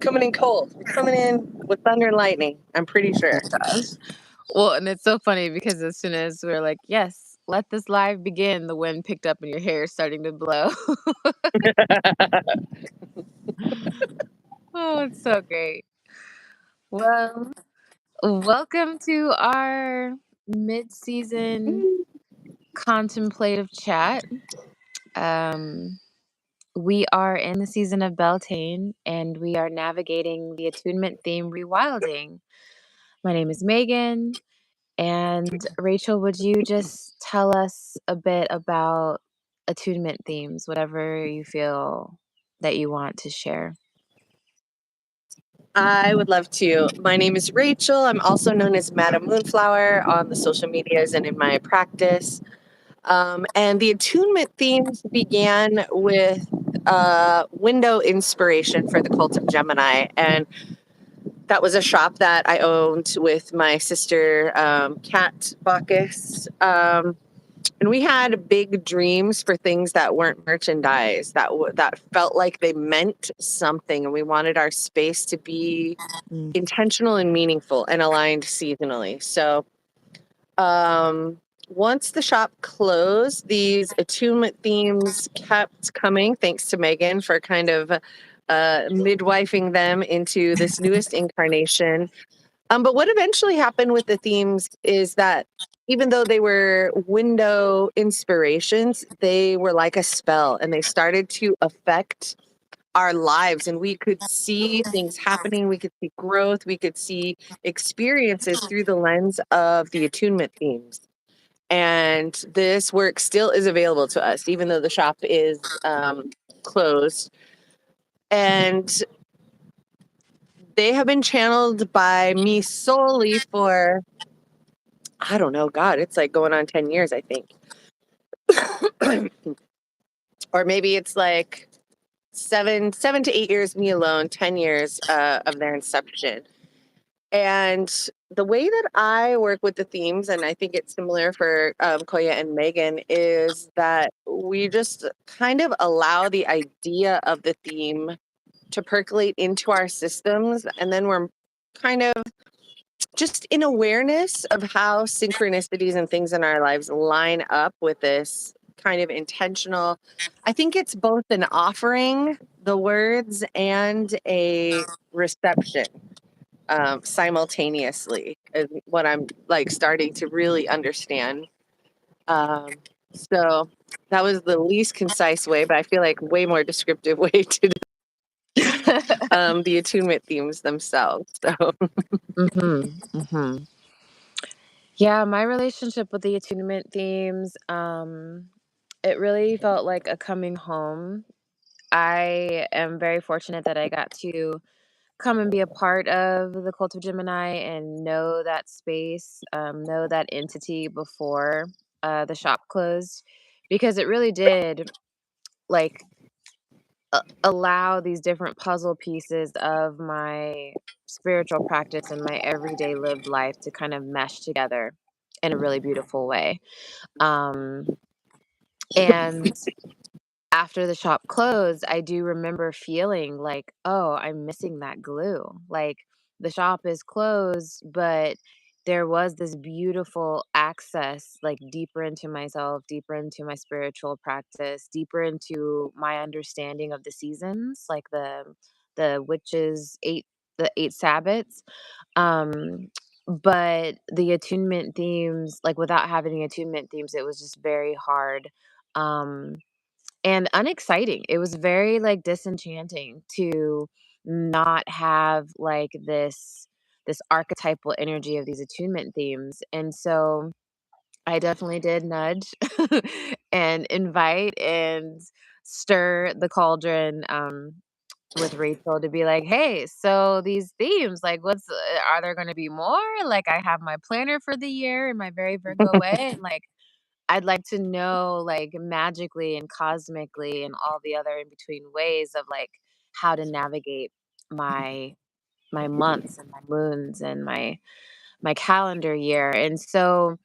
coming in cold. We're coming in with thunder and lightning. I'm pretty sure. Well, and it's so funny because as soon as we're like, yes, let this live begin, the wind picked up and your hair is starting to blow. Oh, it's so great. Well, welcome to our mid-season contemplative chat. Um, we are in the season of Beltane and we are navigating the attunement theme rewilding. My name is Megan. And Rachel, would you just tell us a bit about attunement themes, whatever you feel that you want to share? I would love to. My name is Rachel. I'm also known as Madam Moonflower on the social medias and in my practice. And the attunement themes began with window inspiration for the Cult of Gemini. And that was a shop that I owned with my sister, Kat Bacchus. And we had big dreams for things that weren't merchandise, that felt like they meant something. And we wanted our space to be intentional and meaningful and aligned seasonally. So once the shop closed, these attunement themes kept coming, thanks to Megan for kind of midwifing them into this newest incarnation. But what eventually happened with the themes is that even though they were window inspirations, they were like a spell and they started to affect our lives, and we could see things happening. We could see growth. We could see experiences through the lens of the attunement themes. And this work still is available to us, even though the shop is closed. And they have been channeled by me solely for, I don't know, God, it's like going on 10 years, I think. Or maybe it's like 7 to 8 years, me alone, 10 years of their inception. And the way that I work with the themes, and I think it's similar for Koya and Megan, is that we just kind of allow the idea of the theme to percolate into our systems. And then we're kind of just in awareness of how synchronicities and things in our lives line up with this kind of intentional. I think it's both an offering, the words, and a reception simultaneously is what I'm like starting to really understand. So that was the least concise way, but I feel like way more descriptive way to the attunement themes themselves. So Yeah, my relationship with the attunement themes, it really felt like a coming home. I am very fortunate that I got to come and be a part of the Cult of Gemini and know that space, know that entity before the shop closed, because it really did like allow these different puzzle pieces of my spiritual practice and my everyday lived life to kind of mesh together in a really beautiful way. Um, and after the shop closed, I do remember feeling like, oh, I'm missing that glue. Like the shop is closed, but there was this beautiful access, like deeper into myself, deeper into my spiritual practice, deeper into my understanding of the seasons, like the witches the eight Sabbats. Um, but the attunement themes, like without having the attunement themes, it was just very hard. Um, and unexciting. It was very, like, disenchanting to not have, like, this archetypal energy of these attunement themes, and so I definitely did nudge and invite and stir the cauldron, with Rachel to be like, "Hey, so these themes, like, are there gonna be more? Like, I have my planner for the year in my very Virgo way, and, like, I'd like to know, like, magically and cosmically and all the other in between ways of, like, how to navigate my months and my moons and my calendar year, and so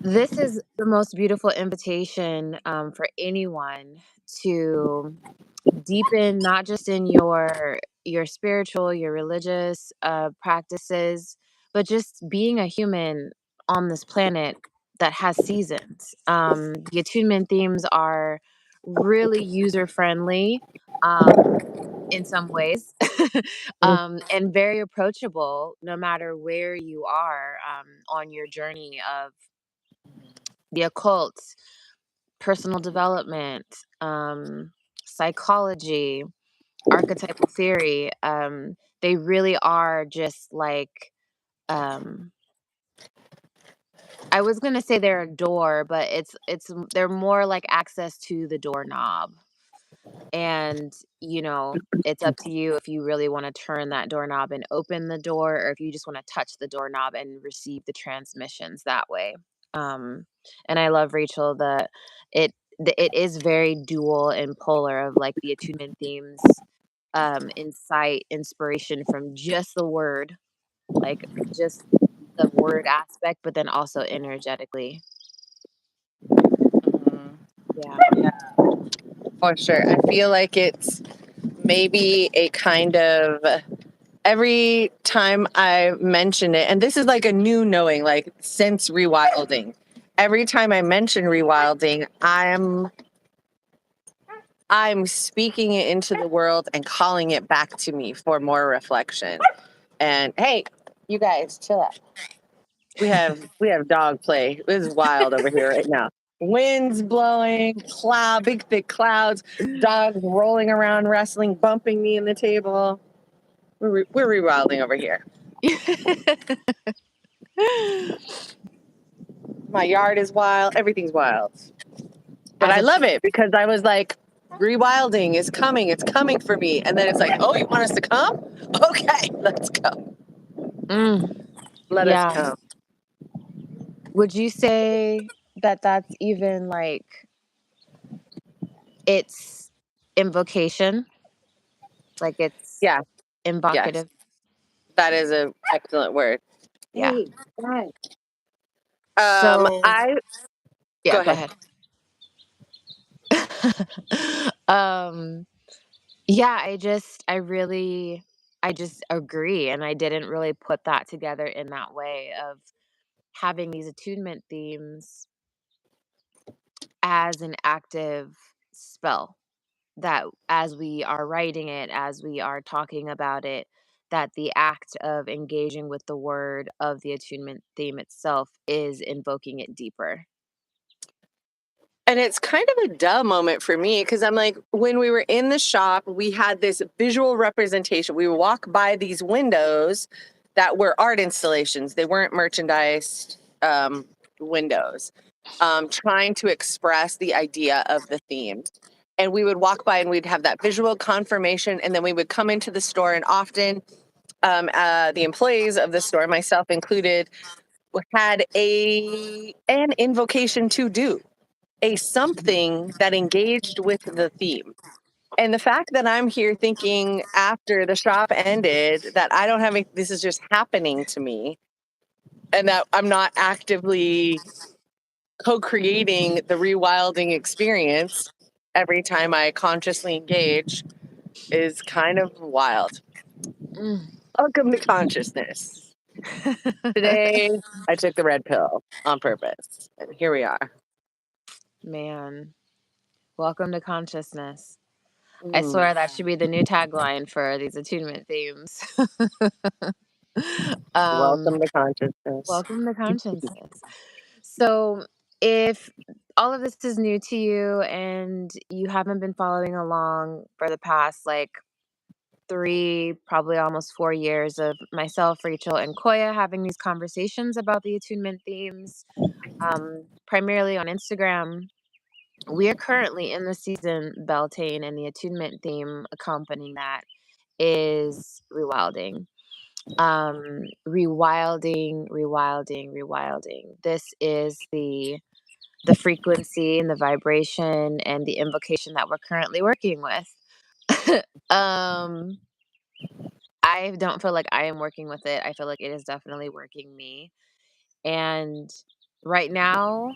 this is the most beautiful invitation, for anyone to deepen not just in your spiritual, your religious practices, but just being a human on this planet that has seasons. The attunement themes are really user friendly in some ways and very approachable no matter where you are on your journey of the occult, personal development, psychology, archetypal theory. They really are just like, um, I was gonna say they're a door, but they're more like access to the doorknob. And, it's up to you if you really want to turn that doorknob and open the door, or if you just want to touch the doorknob and receive the transmissions that way. Um, and I love Rachel that it is very dual and polar of like the attunement themes, insight, inspiration from just the word, like just the word aspect, but then also energetically. Mhm. Yeah. Yeah, for sure. I feel like it's maybe a kind of every time I mention it, and this is like a new knowing, like since rewilding. Every time I mention rewilding, I'm speaking it into the world and calling it back to me for more reflection. And hey, you guys, chill out. We have dog play. This is wild over here right now. Winds blowing, big thick clouds, dogs rolling around, wrestling, bumping me in the table. We're rewilding over here. My yard is wild. Everything's wild. But As I a love trans it because I was like, rewilding is coming. It's coming for me. And then it's like, oh, you want us to come? Okay, let's go. mm, Let us yeah. come. Would you say that that's even like it's invocation? Like it's Yeah, yes. invocative? That is an excellent word. Yeah. Hey, guys. So, I yeah, go go ahead. ahead. um, yeah, I just agree. And I didn't really put that together in that way of having these attunement themes as an active spell. That as we are writing it, as we are talking about it, that the act of engaging with the word of the attunement theme itself is invoking it deeper. And it's kind of a duh moment for me because I'm like, when we were in the shop, we had this visual representation. We would walk by these windows that were art installations, they weren't merchandise windows, trying to express the idea of the theme. And we would walk by and we'd have that visual confirmation. And then we would come into the store, and often the employees of the store, myself included, had an invocation to do a something that engaged with the theme. And the fact that I'm here thinking after the shop ended that I don't have any, this is just happening to me, and that I'm not actively co-creating the rewilding experience every time I consciously engage is kind of wild. Mm. Welcome to consciousness. Today I took the red pill on purpose, and here we are. Man, welcome to consciousness. I Mm. swear that should be the new tagline for these attunement themes. Welcome um, to consciousness. welcome to consciousness. So, if all of this is new to you and you haven't been following along for the past like 3, probably almost 4 years of myself, Rachel, and Koya having these conversations about the attunement themes, primarily on Instagram. We are currently in the season Beltane, and the attunement theme accompanying that is rewilding. Rewilding, rewilding, rewilding. This is the frequency and the vibration and the invocation that we're currently working with. um I don't feel like I am working with it. I feel like it is definitely working me. And right now,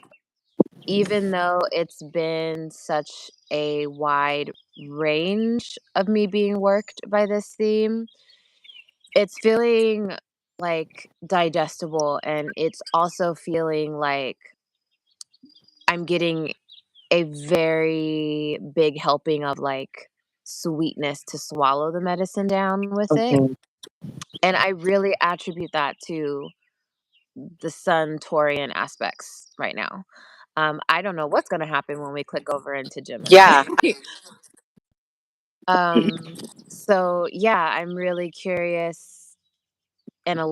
even though it's been such a wide range of me being worked by this theme. It's feeling like digestible, and it's also feeling like I'm getting a very big helping of like sweetness to swallow the medicine down with it. Mhm. And I really attribute that to the Sun Taurian aspects right now. I don't know what's going to happen when we click over into Gemini. Yeah. So yeah, I'm really curious and I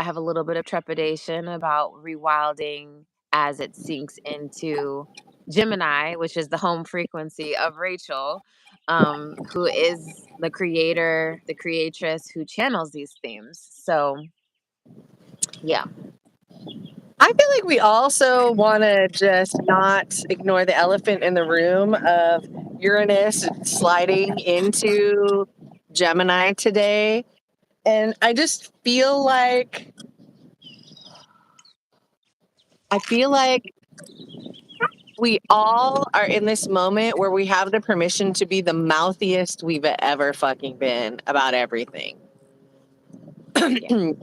have a little bit of trepidation about rewilding as it sinks into Gemini, which is the home frequency of Rachel, who is the creator, the creatress who channels these themes. So yeah. I feel like we also want to just not ignore the elephant in the room of Uranus sliding into Gemini today. And I feel like we all are in this moment where we have the permission to be the mouthiest we've ever fucking been about everything.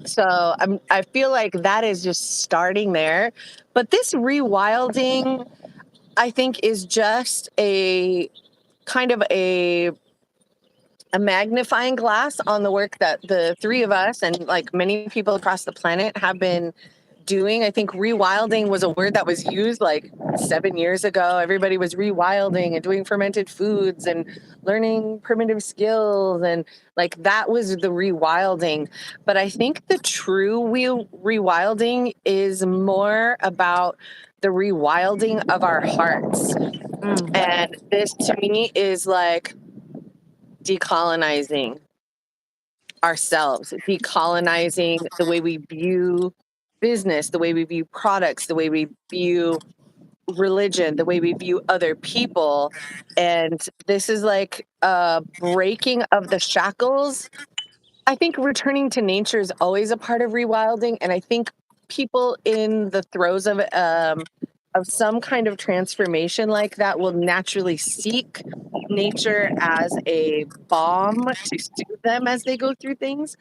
So I feel like that is just starting there. But this rewilding, I think, is just a kind of a magnifying glass on the work that the three of us and like many people across the planet have been doing. I think rewilding was a word that was used like 7 years ago. Everybody was rewilding and doing fermented foods and learning primitive skills, and like that was the rewilding. But I think the true rewilding is more about the rewilding of our hearts. Mm, And this to me is like decolonizing ourselves, decolonizing the way we view business, the way we view products, the way we view religion, the way we view other people. And this is like a breaking of the shackles. I think returning to nature is always a part of rewilding, and I think people in the throes of some kind of transformation like that will naturally seek nature as a balm to soothe them as they go through things.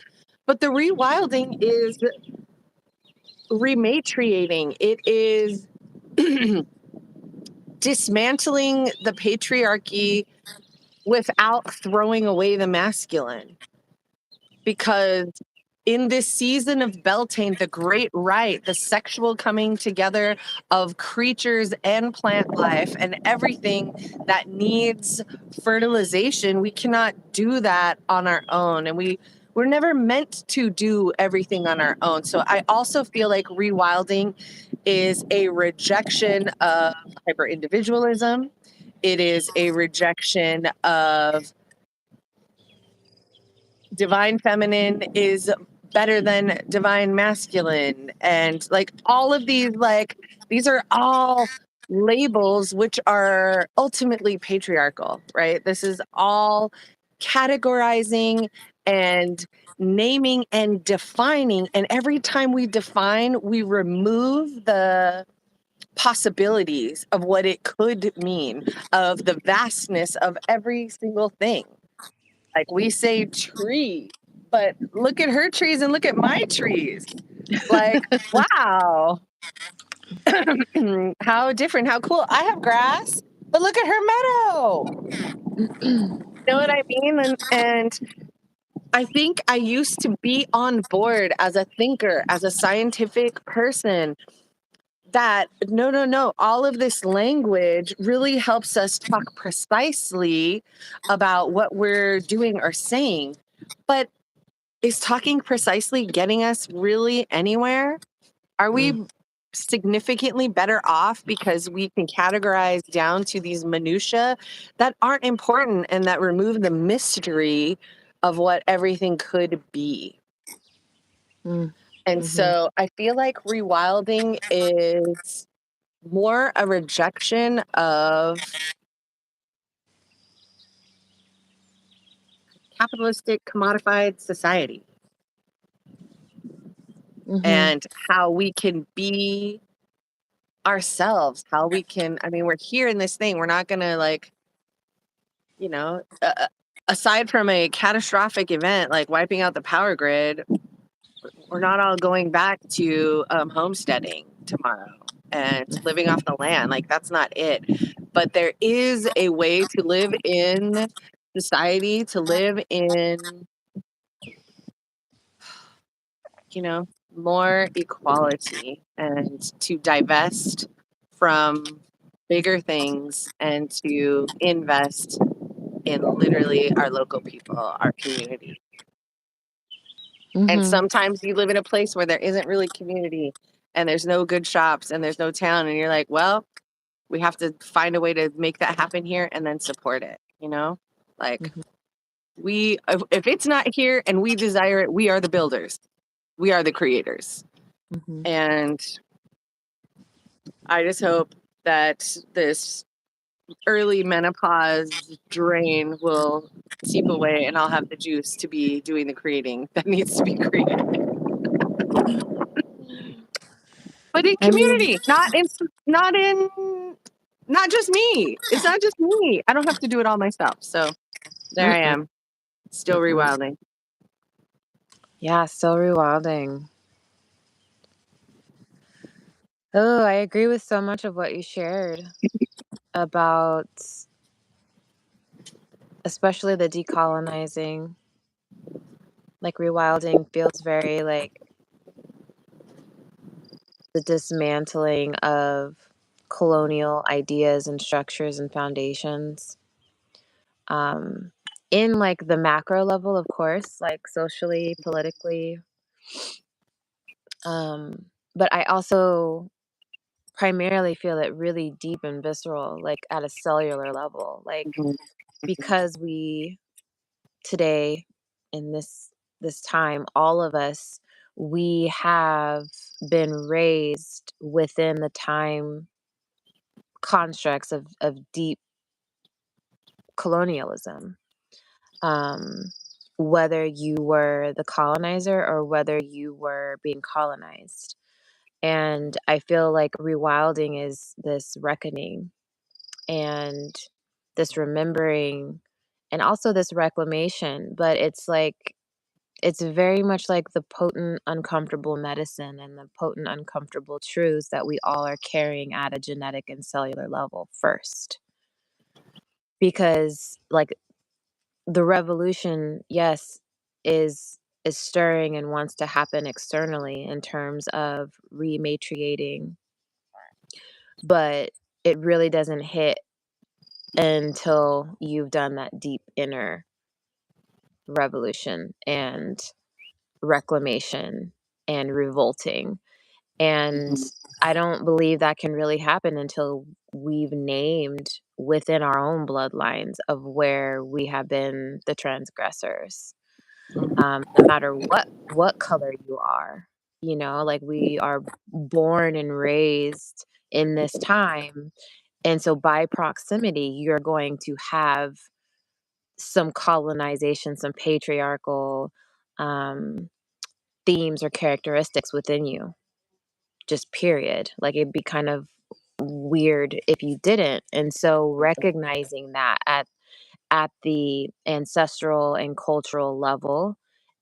But the rewilding is rematriating. It is dismantling the patriarchy without throwing away the masculine. Because in this season of Beltane, the great rite, the sexual coming together of creatures and plant life and everything that needs fertilization, we cannot do that on our own. And we're never meant to do everything on our own. So I also feel like rewilding is a rejection of hyper individualism. It is a rejection of divine feminine is better than divine masculine, and like all of these are all labels which are ultimately patriarchal, right? This is all categorizing and naming and defining, and every time we define we remove the possibilities of what it could mean, of the vastness of every single thing. Like we say tree, but look at her trees and look at my trees. Like, wow, how different, how cool. I have grass, but look at her meadow. You know what I mean? And I think I used to be on board as a thinker, as a scientific person, that no, all of this language really helps us talk precisely about what we're doing or saying. But is talking precisely getting us really anywhere? Are mm, we significantly better off because we can categorize down to these minutia that aren't important and that remove the mystery of what everything could be? mm, And mhm, so I feel like rewilding is more a rejection of capitalistic commodified society mhm, and how we can be ourselves, how we can, I mean, we're here in this thing. We're not going to like, you know, aside from a catastrophic event like wiping out the power grid, we're not all going back to homesteading tomorrow and living off the land. Like, that's not it. But there is a way to live in society, to live in, you know, more equality, and to divest from bigger things and to invest in literally our local people, our community. And sometimes you live in a place where there isn't really community and there's no good shops and there's no town, and you're like, well, we have to find a way to make that happen here and then support it, you know? Like, if it's not here and we desire it, we are the builders. We are the creators. And I just hope that this early menopause drain will seep away and I'll have the juice to be doing the creating that needs to be created. But in community, not just me. It's not just me. I don't have to do it all myself. So there I am, still rewilding. Yeah, still rewilding. Oh, I agree with so much of what you shared about especially the decolonizing. Like, rewilding feels very like the dismantling of colonial ideas and structures and foundations. In like the macro level, of course, like socially, politically. But I also primarily feel it really deep and visceral, like at a cellular level, like because we today in this time, all of us, we have been raised within the time constructs of deep colonialism. Whether you were the colonizer or whether you were being colonized. And I feel like rewilding is this reckoning and this remembering and also this reclamation. But it's like, it's very much like the potent, uncomfortable medicine and the potent, uncomfortable truths that we all are carrying at a genetic and cellular level first. Because, like, the revolution, yes, is stirring and wants to happen externally in terms of rematriating, but it really doesn't hit until you've done that deep inner revolution and reclamation and revolting. And I don't believe that can really happen until we've named within our own bloodlines of where we have been the transgressors. No matter what color you are, you know, like we are born and raised in this time, and so by proximity, you're going to have some colonization, some patriarchal um, themes or characteristics within you, just period. Like, it'd be kind of weird if you didn't. And so recognizing that at the ancestral and cultural level,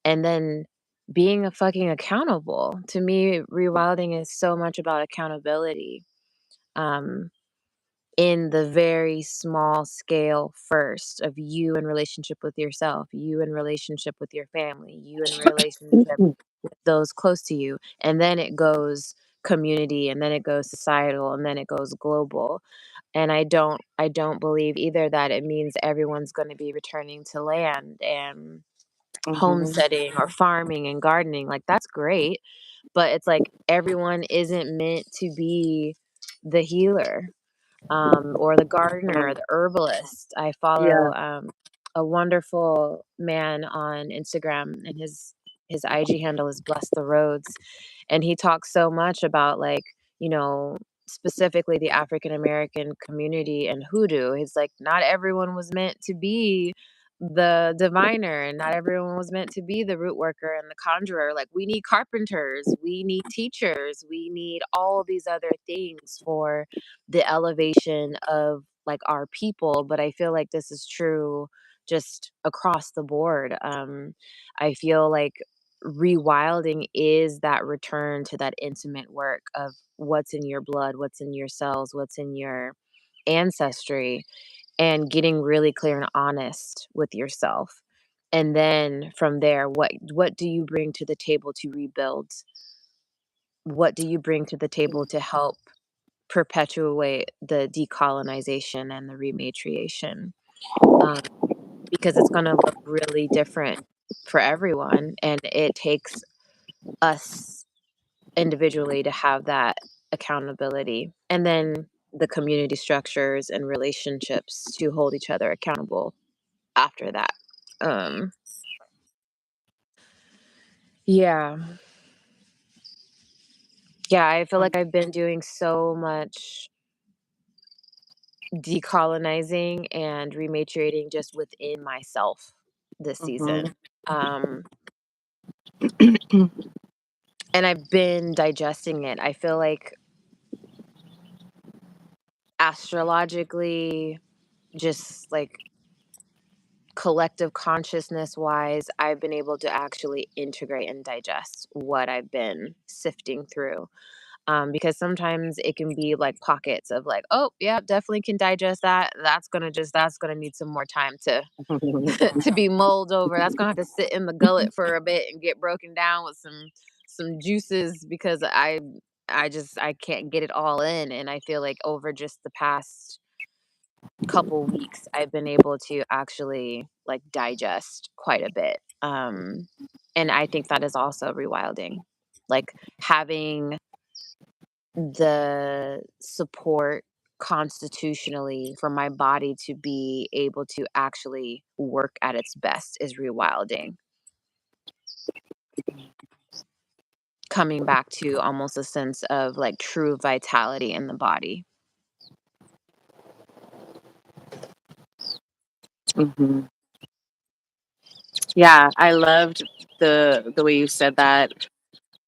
and then being a fucking accountable. To me, rewilding is so much about accountability. Um, in the very small scale first of you in relationship with yourself, you in relationship with your family, you in relationship with those close to you, and then it goes community, and then it goes societal, and then it goes global. And I don't believe either that it means everyone's going to be returning to land and homesteading or farming and gardening. Like, that's great, but it's like everyone isn't meant to be the healer, or the gardener or the herbalist. I Yeah. follow a wonderful man on Instagram, and his IG handle is Bless the Roads, and he talks so much about, like, you know, specifically the African American community and hoodoo. It's like not everyone was meant to be the diviner, and not everyone was meant to be the root worker and the conjurer. Like, we need carpenters, we need teachers, we need all of these other things for the elevation of like our people, but I feel like this is true just across the board. I feel like rewilding is that return to that intimate work of what's in your blood, what's in your cells, what's in your ancestry, and getting really clear and honest with yourself. And then from there, what do you bring to the table to rebuild? What do you bring to the table to help perpetuate the decolonization and the rematriation? Um, because it's going to look really different for everyone, and it takes us individually to have that accountability, and then the community structures and relationships to hold each other accountable after that. Um, yeah. Yeah, I feel like I've been doing so much decolonizing and rematriating just within myself this season. Mhm. Um, and I've been digesting it. I feel like astrologically, just like collective consciousness wise, I've been able to actually integrate and digest what I've been sifting through. Because sometimes it can be like pockets of like, oh yeah, definitely can digest that. That's gonna need some more time to to be mulled over. That's gonna have to sit in the gullet for a bit and get broken down with some juices because I can't get it all in. And I feel like over just the past couple weeks, I've been able to actually like digest quite a bit. And I think that is also rewilding. Like having the support constitutionally for my body to be able to actually work at its best is rewilding. Coming back to almost a sense of like true vitality in the body. Mhm. Yeah, I loved the way you said that.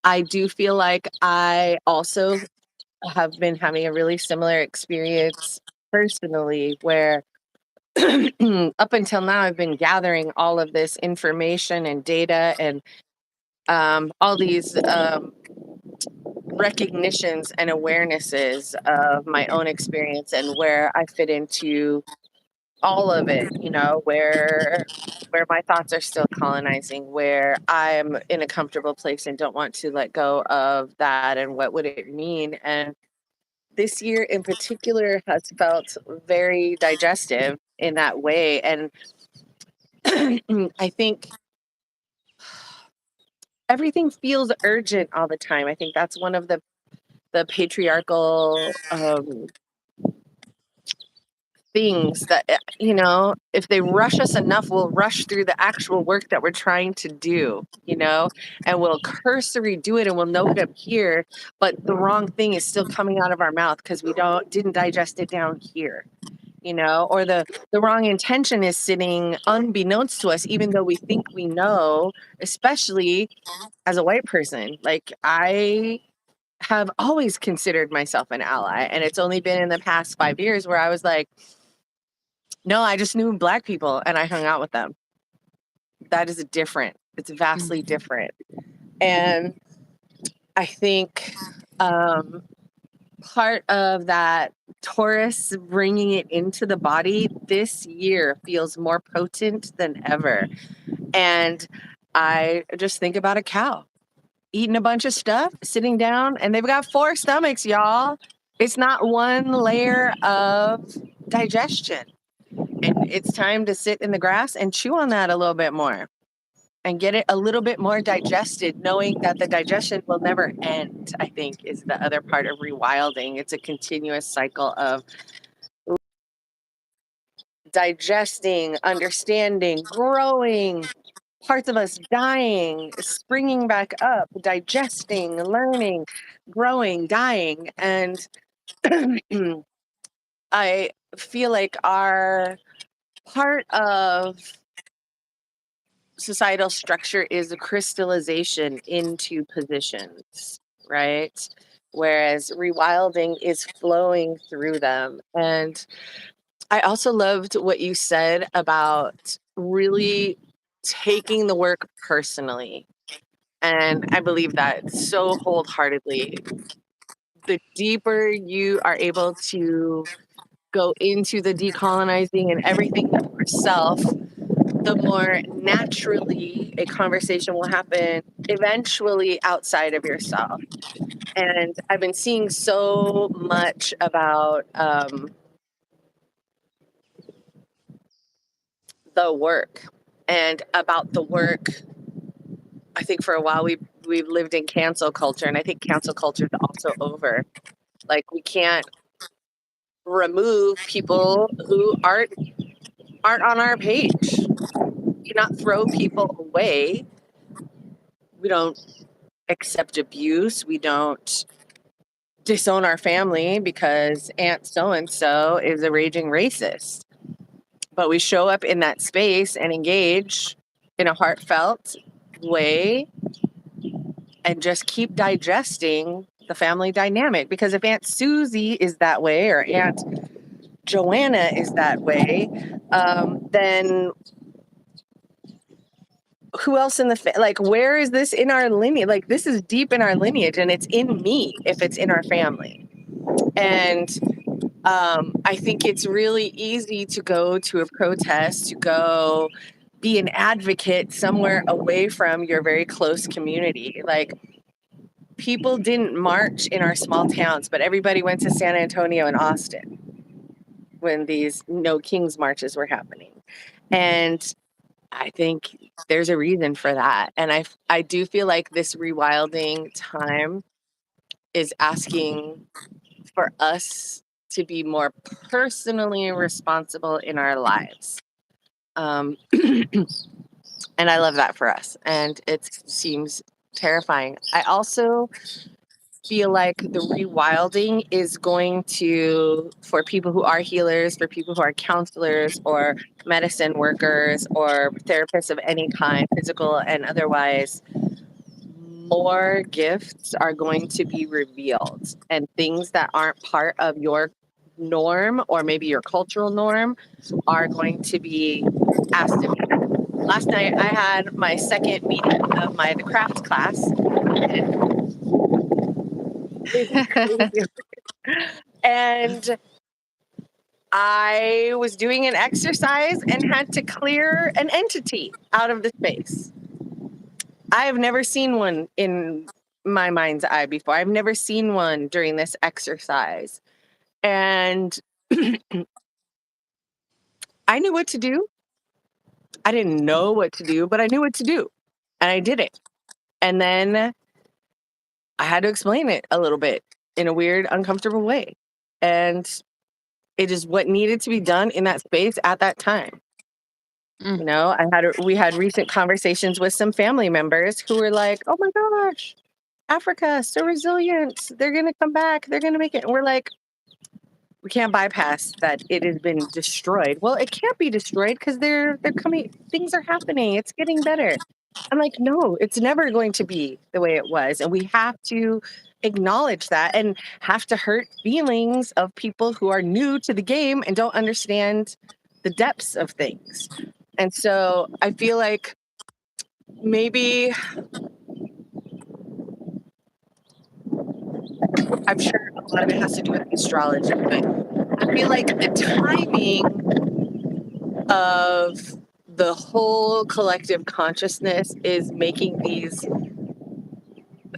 I do feel like I also have been having a really similar experience personally where up until now I've been gathering all of this information and data and all these recognitions and awarenesses of my own experience and where I fit into all of it, you know, where my thoughts are still colonizing, where I'm in a comfortable place and don't want to let go of that and what would it mean. And this year in particular has felt very digestive in that way. And I think everything feels urgent all the time. I think that's one of the patriarchal things that you know, if they rush us enough, we'll rush through the actual work that we're trying to do, you know, and we'll cursory do it and we'll know it up here, but the wrong thing is still coming out of our mouth because we didn't digest it down here, you know, or the wrong intention is sitting unbeknownst to us even though we think we know, especially as a white person. Like I have always considered myself an ally, and it's only been in the past 5 years where I was like, no, I just knew black people and I hung out with them. That is different. It's vastly Mhm. different. And I think part of that Taurus bringing it into the body this year feels more potent than ever. And I just think about a cow eating a bunch of stuff, sitting down, and they've got 4 stomachs, y'all. It's not one layer of digestion. And it's time to sit in the grass and chew on that a little bit more and get it a little bit more digested, knowing that the digestion will never end, I think is the other part of rewilding. It's a continuous cycle of digesting, understanding, growing, parts of us dying, springing back up, digesting, learning, growing, dying. And I feel like our part of societal structure is a crystallization into positions, right? Whereas rewilding is flowing through them. And I also loved what you said about really taking the work personally. And I believe that so wholeheartedly. The deeper you are able to go into the decolonizing and everything yourself, the more naturally a conversation will happen eventually outside of yourself. And I've been seeing so much about the work and about the work. I think for a while we've lived in cancel culture, and I think cancel culture is also over. Like, we can't remove people who aren't on our page. We cannot throw people away. We don't accept abuse. We don't disown our family because Aunt so and so is a raging racist. But we show up in that space and engage in a heartfelt way and just keep digesting the family dynamic. Because if Aunt Susie is that way, or Aunt Joanna is that way, then who else in the like, where is this in our lineage? Like, this is deep in our lineage, and it's in me if it's in our family. And I think it's really easy to go to a protest, to go be an advocate somewhere away from your very close community. Like, people didn't march in our small towns, but everybody went to San Antonio and Austin when these No Kings marches were happening. And I think there's a reason for that. And I do feel like this rewilding time is asking for us to be more personally responsible in our lives. And I love that for us. And it seems terrifying. I also feel like the rewilding is going to, for people who are healers, for people who are counselors or medicine workers or therapists of any kind, physical and otherwise, more gifts are going to be revealed, and things that aren't part of your norm or maybe your cultural norm are going to be asked to be. Last night I had my second meeting of the craft class. And I was doing an exercise and had to clear an entity out of the space. I have never seen one in my mind's eye before. I've never seen one during this exercise. And I knew what to do. I didn't know what to do, but I knew what to do. And I did it. And then I had to explain it a little bit in a weird, uncomfortable way. And it is what needed to be done in that space at that time. You know, we had recent conversations with some family members who were like, "Oh my gosh, Africa, so resilient. They're going to come back. They're going to make it." And we're like, we can't bypass that it has been destroyed. Well, it can't be destroyed because they're coming. Things are happening. It's getting better. I'm like, no, it's never going to be the way it was. And we have to acknowledge that and have to hurt feelings of people who are new to the game and don't understand the depths of things. And so I feel like maybe, I'm sure a lot of it has to do with astrology, but I feel like the timing of the whole collective consciousness is making these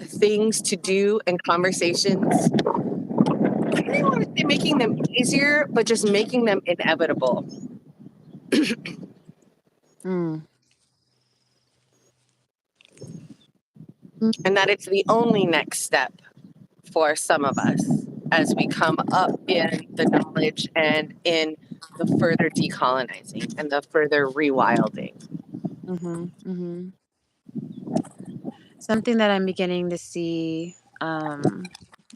things to do and conversations, I don't want to say making them easier, but just making them inevitable. And that it's the only next step for some of us as we come up in the knowledge and in the further decolonizing and the further rewilding. Something that I'm beginning to see and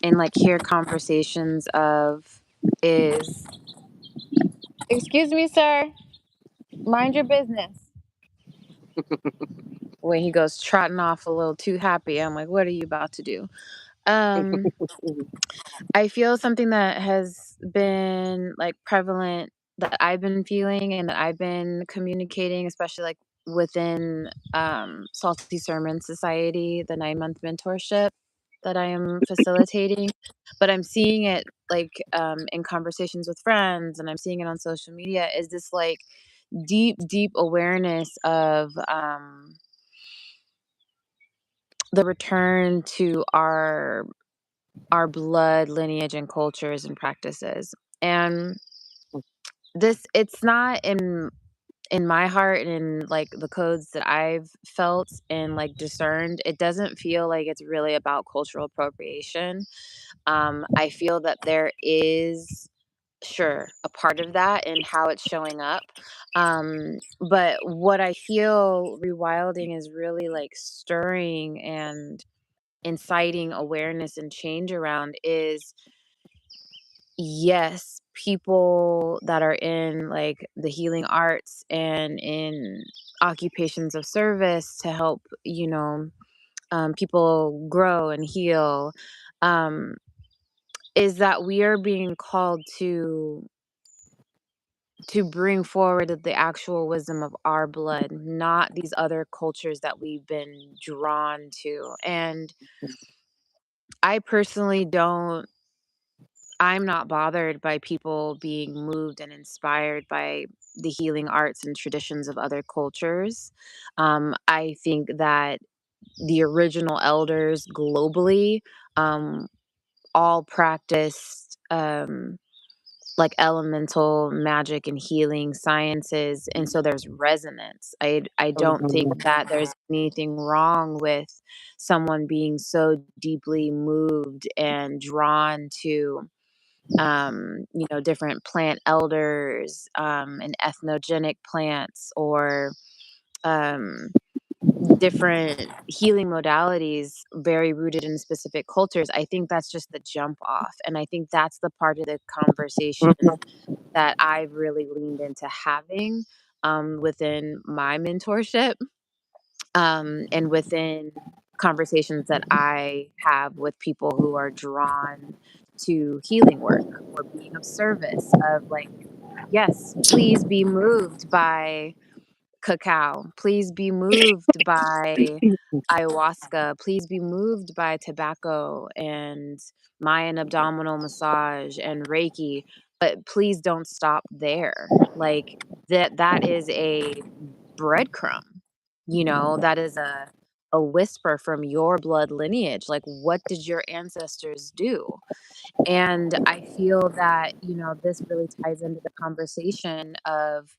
like hear conversations of is, excuse me, sir, mind your business. When he goes trotting off a little too happy, I'm like, what are you about to do? I feel something that has been like prevalent that I've been feeling and that I've been communicating, especially like within Salty Sermon Society, the 9-month mentorship that I am facilitating. But I'm seeing it like in conversations with friends, and I'm seeing it on social media, is this like deep, deep awareness of the return to our blood lineage and cultures and practices. And this, it's not in my heart and in like the codes that I've felt and like discerned, it doesn't feel like it's really about cultural appropriation. I feel that there is, sure, a part of that and how it's showing up. But what I feel rewilding is really like stirring and inciting awareness and change around is, yes, people that are in like the healing arts and in occupations of service to help, people grow and heal, um, is that we are being called to bring forward the actual wisdom of our blood, not these other cultures that we've been drawn to. And I personally don't I'm not bothered by people being moved and inspired by the healing arts and traditions of other cultures. I think that the original elders globally um, all practiced like elemental magic and healing sciences, and so there's resonance. I don't think that there's anything wrong with someone being so deeply moved and drawn to different plant elders, and ethnogenic plants, or um, different healing modalities very rooted in specific cultures. I think that's just the jump off. And I think that's the part of the conversation that I've really leaned into having within my mentorship, and within conversations that I have with people who are drawn to healing work or being of service, of like, yes, please be moved by cacao, please be moved by ayahuasca, please be moved by tobacco and Mayan abdominal massage and Reiki, but please don't stop there. Like that is a breadcrumb. That is a whisper from your blood lineage. Like, what did your ancestors do? And I feel that, this really ties into the conversation of,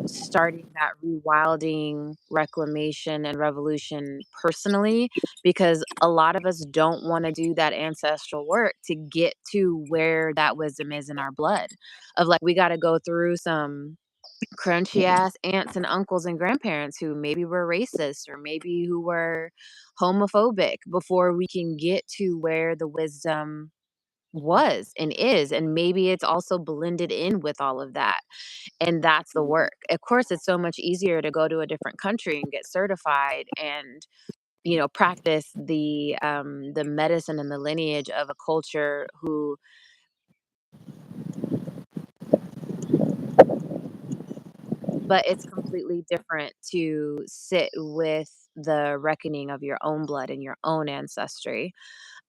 starting that rewilding, reclamation, and revolution personally, because a lot of us don't want to do that ancestral work to get to where that wisdom is in our blood. Of like, we got to go through some crunchy ass aunts and uncles and grandparents who maybe were racist or maybe who were homophobic before we can get to where the wisdom was and is. And maybe it's also blended in with all of that. And that's the work. Of course, it's so much easier to go to a different country and get certified and practice the medicine and the lineage of a culture who, but it's completely different to sit with the reckoning of your own blood and your own ancestry.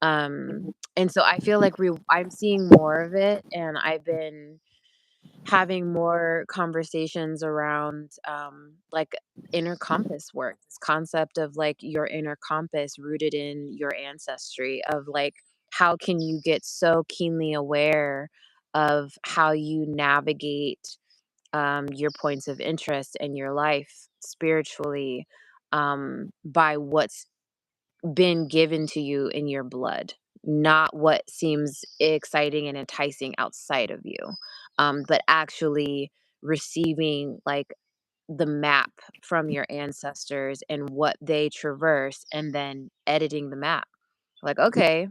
And so I feel like I'm seeing more of it, and I've been having more conversations around like inner compass work, this concept of like your inner compass rooted in your ancestry, of like, how can you get so keenly aware of how you navigate your points of interest in your life spiritually, by what's been given to you in your blood, not what seems exciting and enticing outside of you, but actually receiving like the map from your ancestors and what they traverse, and then editing the map. Like, okay,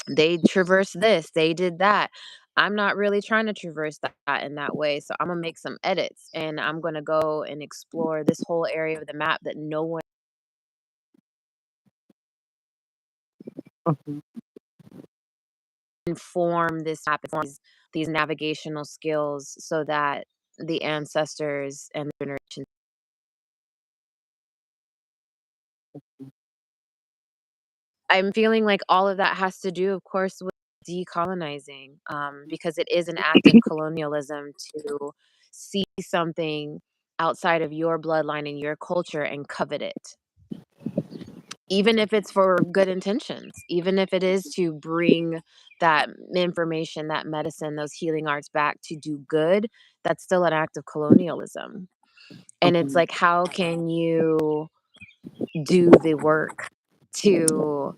they traversed this, they did that. I'm not really trying to traverse that in that way. So I'm going to make some edits, and I'm going to go and explore this whole area of the map that no one inform this map, inform these navigational skills so that the ancestors and the generations. I'm feeling like all of that has to do, of course, with decolonizing, because it is an act of colonialism to see something outside of your bloodline and your culture and covet it. Even if it's for good intentions, even if it is to bring that information, that medicine, those healing arts back to do good, that's still an act of colonialism. And it's Mhm. like, how can you do the work to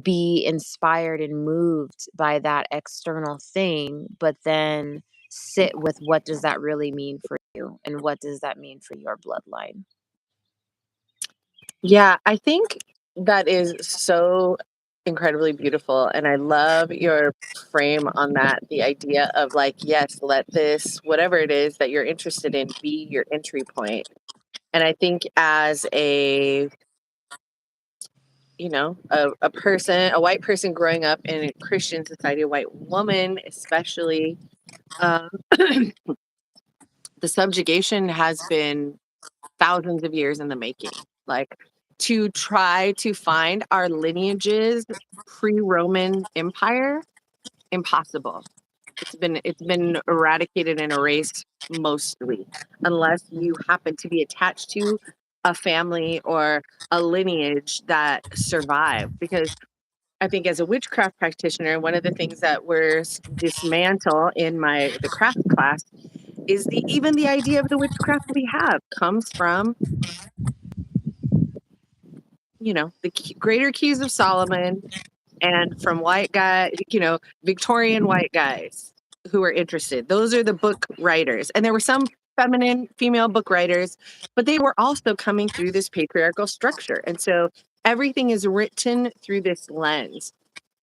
be inspired and moved by that external thing, but then sit with what does that really mean for you and what does that mean for your bloodline? Yeah, I think that is so incredibly beautiful. And I love your frame on that. The idea of like, yes, let this, whatever it is that you're interested in, be your entry point. And I think as a, a person, a white person growing up in a Christian society, a white woman especially, um, the subjugation has been thousands of years in the making. Like to try to find our lineages pre-Roman Empire, impossible. It's been eradicated and erased mostly, unless you happen to be attached to a family or a lineage that survived. Because I think as a witchcraft practitioner, one of the things that we're dismantle in the craft class is the idea of the witchcraft we have comes from the greater keys of Solomon and from white guy, Victorian white guys who are interested. Those are the book writers. And there were some feminine female book writers, but they were also coming through this patriarchal structure. And so everything is written through this lens.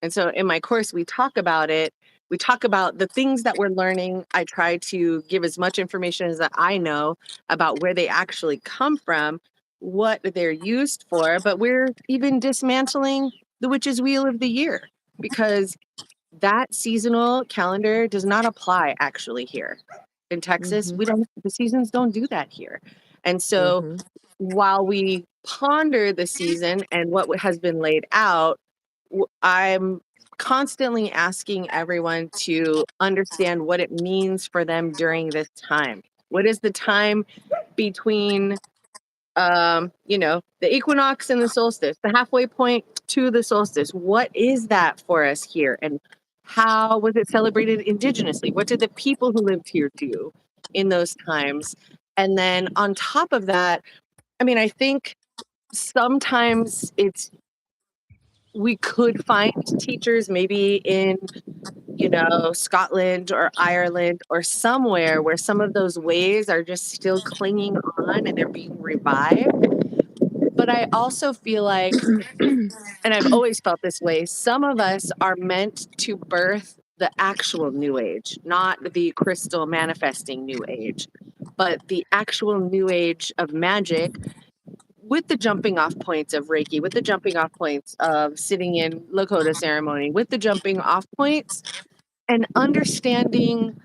And so in my course, we talk about it. We talk about the things that we're learning. I try to give as much information as that I know about where they actually come from, what they're used for, but we're even dismantling the witch's wheel of the year because that seasonal calendar does not apply actually here in Texas. Mhm. The seasons don't do that here. And so Mhm. while we ponder the season and what has been laid out, I'm constantly asking everyone to understand what it means for them during this time. What is the time between the equinox and the solstice, the halfway point to the solstice? What is that for us here? And how was it celebrated indigenously? What did the people who lived here do in those times? And then on top of that, I mean, I think sometimes we could find teachers maybe in Scotland or Ireland or somewhere where some of those ways are just still clinging on and they're being revived. But I also feel like, and I've always felt this way, some of us are meant to birth the actual new age, not the crystal manifesting new age, but the actual new age of magic with the jumping off points of Reiki, with the jumping off points of sitting in Lakota ceremony, with the jumping off points and understanding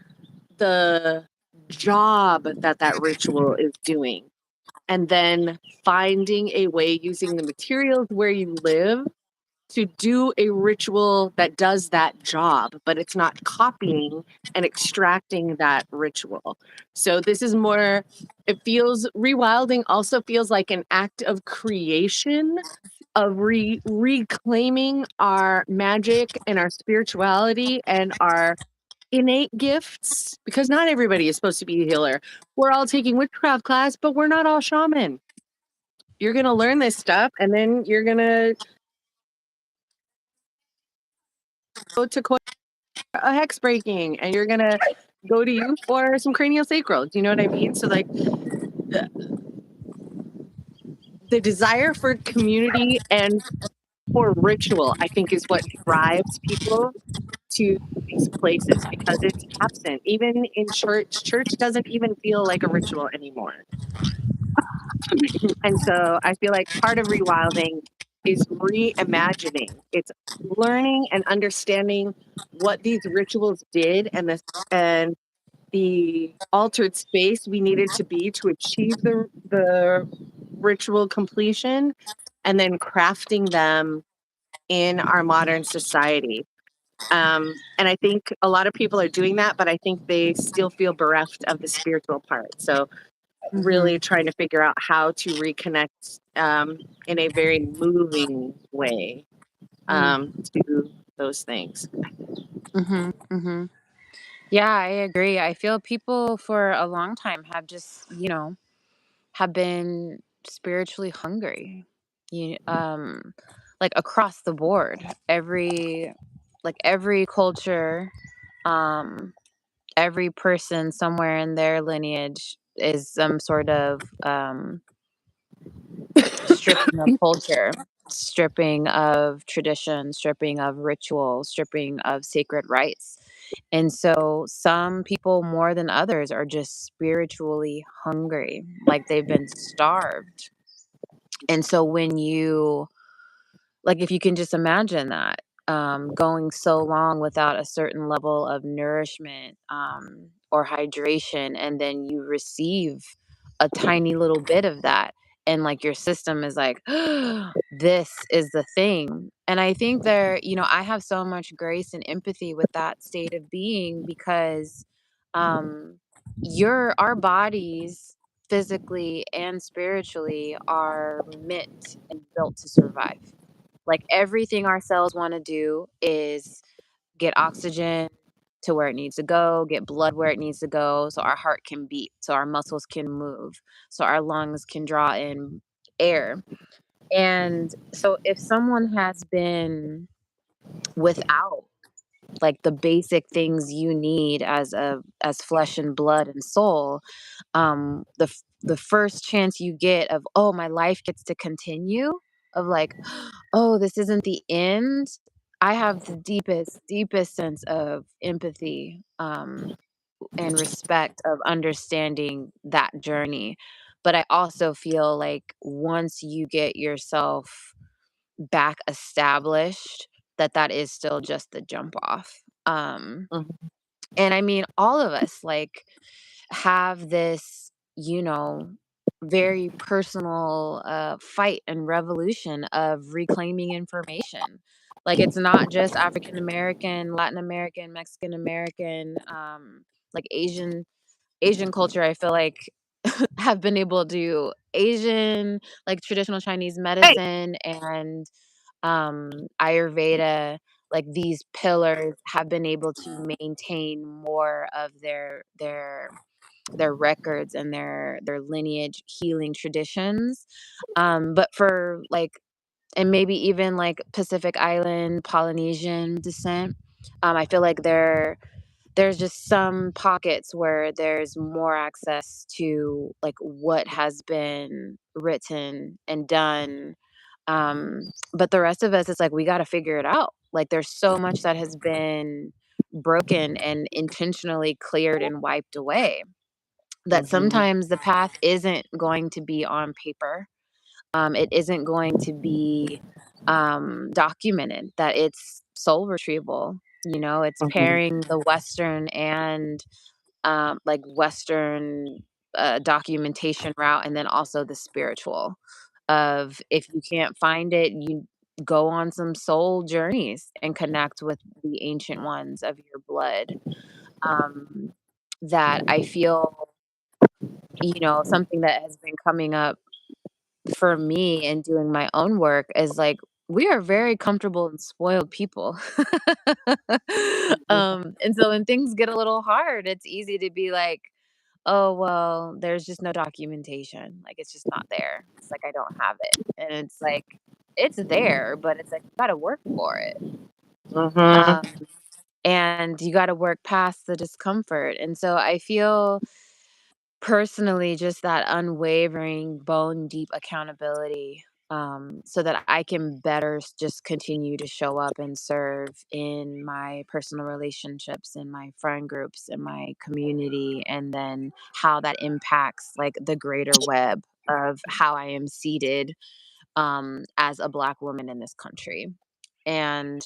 the job that ritual is doing. And then finding a way using the materials where you live to do a ritual that does that job, but it's not copying and extracting that ritual. So this is more, it feels, rewilding also feels like an act of creation, of reclaiming our magic and our spirituality and our innate gifts, because not everybody is supposed to be a healer. We're all taking witchcraft class, but we're not all shaman. You're going to learn this stuff and then you're going to go to Koya, a hex breaking, and you're going to go to you for some cranial sacral. Do you know what I mean? So like the desire for community and for ritual, I think, is what drives people to these places because it's absent. Even in church doesn't even feel like a ritual anymore. And so I feel like part of rewilding is reimagining. It's learning and understanding what these rituals did and the altered space we needed to be to achieve the ritual completion, and then crafting them in our modern society. And I think a lot of people are doing that, but I think they still feel bereft of the spiritual part. So really trying to figure out how to reconnect in a very moving way to those things. Yeah, I agree. I feel people for a long time have just, have been spiritually hungry. You like across the board. Every culture, um every person somewhere in their lineage is some sort of stripping of culture, stripping of tradition, stripping of ritual, stripping of sacred rites. And so some people more than others are just spiritually hungry, like they've been starved. And so when you like, if you can just imagine that, going so long without a certain level of nourishment, or hydration, and then you receive a tiny little bit of that, and like your system is like, this is the thing. And I think I have so much grace and empathy with that state of being because um, our bodies physically and spiritually are meant and built to survive. Like, everything our cells wanna do is get oxygen to where it needs to go, get blood where it needs to go, so our heart can beat, so our muscles can move, so our lungs can draw in air. And so if someone has been without, like, the basic things you need as flesh and blood and soul, the first chance you get of, "Oh, my life gets to continue," of like, "Oh, this isn't the end," I have the deepest sense of empathy, and respect of understanding that journey. But I also feel like once you get yourself back established, that is still just the jump off. Mhm, And I mean, all of us, like, have this, you know, very personal, fight and revolution of reclaiming information. Like, it's not just African American, Latin American, Mexican American, like, Asian culture, I feel like have been able to Asian, like, traditional Chinese hey, medicine and Ayurveda, like these pillars have been able to maintain more of their records and their lineage healing traditions. But for like and maybe even like Pacific Island Polynesian descent, I feel like there's just some pockets where there's more access to like what has been written and done. But the rest of us, it's like we got to figure it out. Like there's so much that has been broken and intentionally cleared and wiped away that mhm, sometimes the path isn't going to be on paper. It isn't going to be documented, that it's soul retrieval. It's mhm, pairing the Western and like Western documentation route, and then also the spiritual. Of if you can't find it, you go on some soul journeys and connect with the ancient ones of your blood. Um, that I feel, something that has been coming up for me in doing my own work is like we are very comfortable and spoiled people. mhm, And so when things get a little hard, it's easy to be like, oh, well, there's just no documentation. Like it's just not there. It's like I don't have it. And it's like it's there, but it's like you got to work for it. mhm, Um, and you got to work past the discomfort. And so I feel personally, just that unwavering, bone deep accountability, so that I can better just continue to show up and serve in my personal relationships, in my friend groups, in my community, and then how that impacts like the greater web of how I am seated as a Black woman in this country. And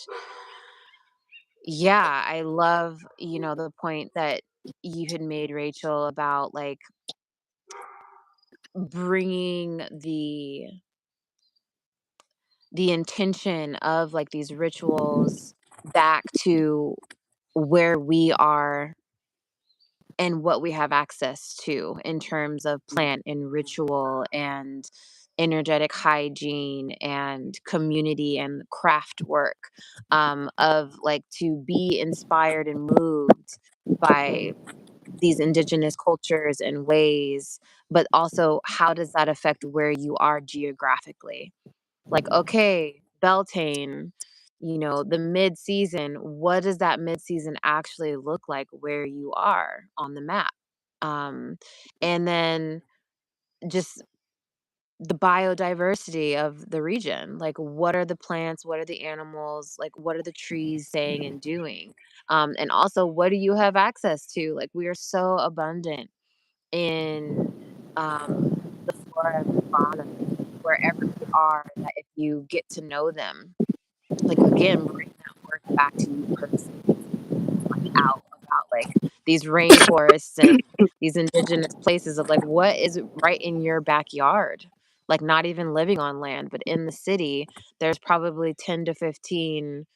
yeah, I love, the point that you had made, Rachel, about like bringing the intention of like these rituals back to where we are and what we have access to in terms of plant and ritual and energetic hygiene and community and craft work, of like to be inspired and moved by these indigenous cultures and ways, but also how does that affect where you are geographically? Like, okay, Beltane, the mid-season, what does that mid-season actually look like where you are on the map? Um, and then just the biodiversity of the region. Like, what are the plants? What are the animals? Like, what are the trees saying and doing? And also, what do you have access to? Like, we are so abundant in the flora and the fauna wherever we are, that if you get to know them, like again, bring that work back to you personally, like out about like these rainforests and these indigenous places of like what is right in your backyard, like not even living on land, but in the city, there's probably 10 to 15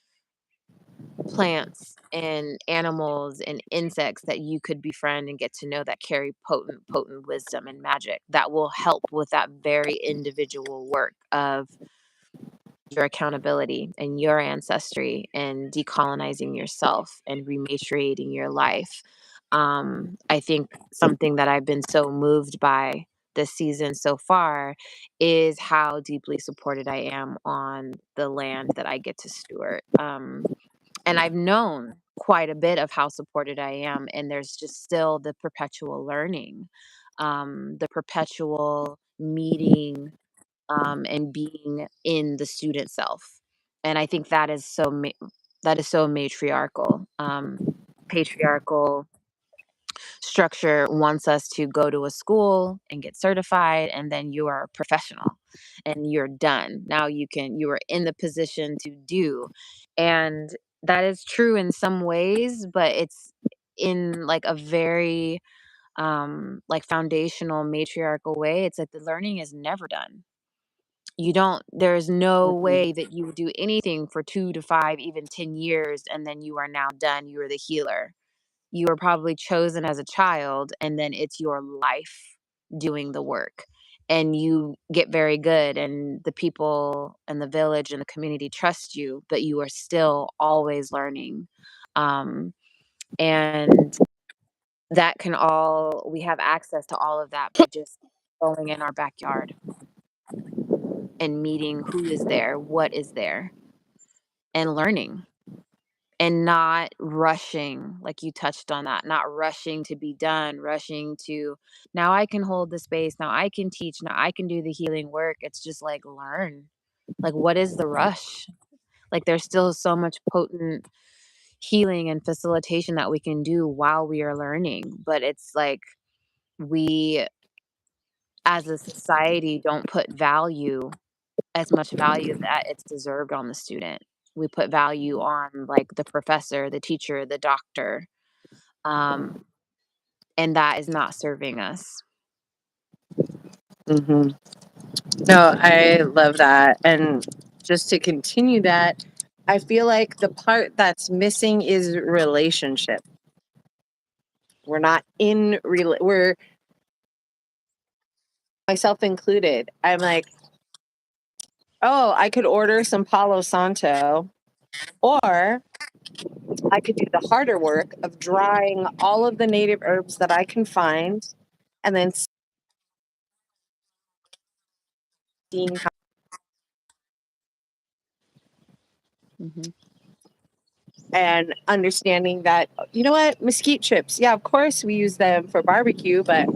plants and animals and insects that you could befriend and get to know that carry potent wisdom and magic that will help with that very individual work of your accountability and your ancestry and decolonizing yourself and rematriating your life. I think something that I've been so moved by this season so far is how deeply supported I am on the land that I get to steward. And I've known quite a bit of how supported I am, and there's just still the perpetual learning, the perpetual meeting, and being in the student self. And I think that is that is so matriarchal. Patriarchal structure wants us to go to a school and get certified, and then you are a professional and you're done. Now you are in the position to do. And that is true in some ways, but it's in like a very like foundational matriarchal way. It's like the learning is never done. There's no Mhm. way that you would do anything for 2 to 5, even 10 years, and then you are now done. You are the healer. You were probably chosen as a child, and then it's your life doing the work. And you get very good, and the people and the village and the community trust you, but you are still always learning. Um, and we have access to all of that by just going in our backyard and meeting who is there, what is there, and learning. And not rushing, like you touched on that, not rushing to be done, rushing to, now I can hold the space, now I can teach, now I can do the healing work. It's just like learn. Like, what is the rush? Like, there's still so much potent healing and facilitation that we can do while we are learning. But it's like we, as a society, don't put as much value that it's deserved on the student. We put value on like the professor, the teacher, the doctor, um, and that is not serving us. Hmm. No, I love that. And just to continue that, I feel like the part that's missing is relationship. We're not we're, myself included. I'm like, oh, I could order some Palo Santo, or I could do the harder work of drying all of the native herbs that I can find and then seeing how, Mhm. and understanding that, you know what, mesquite chips, yeah, of course we use them for barbecue, but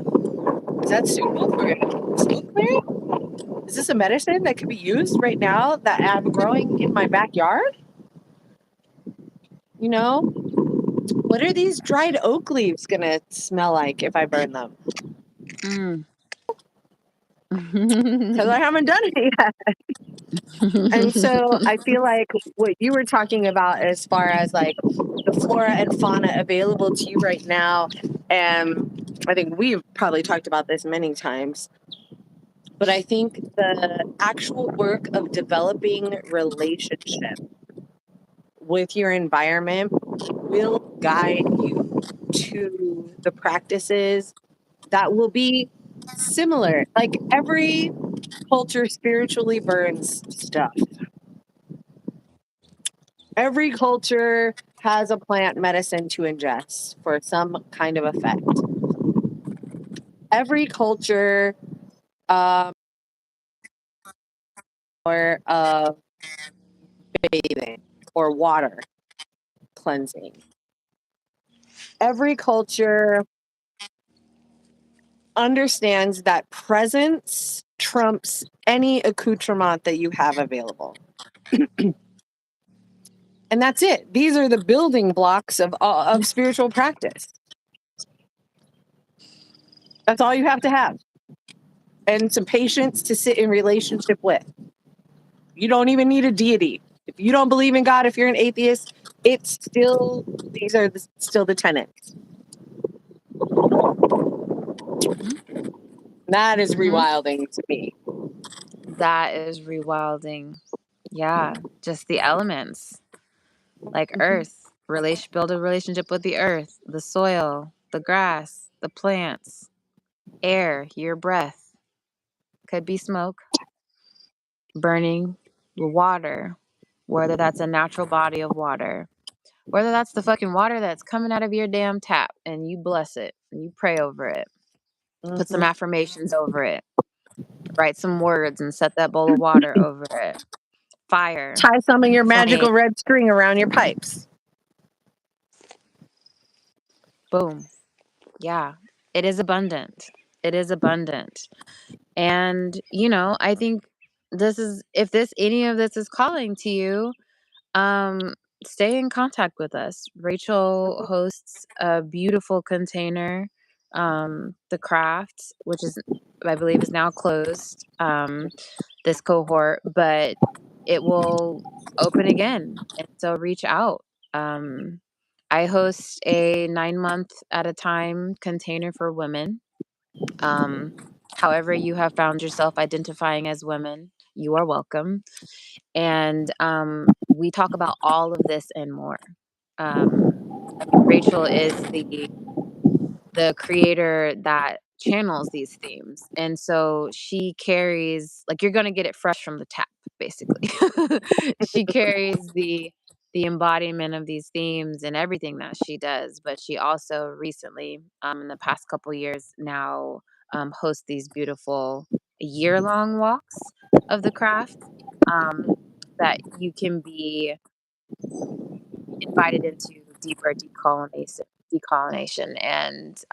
is that suitable for smoke clearing? Is this a medicine that could be used right now that I'm growing in my backyard? You know, what are these dried oak leaves gonna smell like if I burn them? Mm. because I haven't done it yet. And so I feel like what you were talking about as far as like the flora and fauna available to you right now, and I think we've probably talked about this many times, but I think the actual work of developing relationship with your environment will guide you to the practices that will be similar. Like every culture spiritually burns stuff. Every culture has a plant medicine to ingest for some kind of effect. Every culture or bathing or water cleansing. Every culture understands that presence trumps any accoutrement that you have available. And that's it. These are the building blocks of spiritual practice. That's all you have to have. And some patience to sit in relationship with. You don't even need a deity. If you don't believe in God, if you're an atheist, it's still, these are still the tenets. That is rewilding to me. That is rewilding. Yeah, just the elements, like earth. Build a relationship with the earth, the soil, the grass, the plants, air, your breath. Could be smoke, burning, water, whether that's a natural body of water, whether that's the fucking water that's coming out of your damn tap and you bless it and you pray over it, put some affirmations over it, write some words and set that bowl of water over it. Fire. Tie some of your flame. magical red string around your pipes. Boom. Yeah. It is abundant. It is abundant. And, I think if any of this is calling to you, stay in contact with us. Rachel hosts a beautiful container, the craft, which I believe is now closed, this cohort, but it will open again. And so reach out. I host a 9-month at a time container for women. However you have found yourself identifying as women, you are welcome. And we talk about all of this and more. Rachel is the creator that channels these themes. And so she carries, like, you're going to get it fresh from the tap, basically. She carries the embodiment of these themes and everything that she does. But she also recently, in the past couple years now, hosts these beautiful year-long walks of the craft, that you can be invited into deeper decolonization and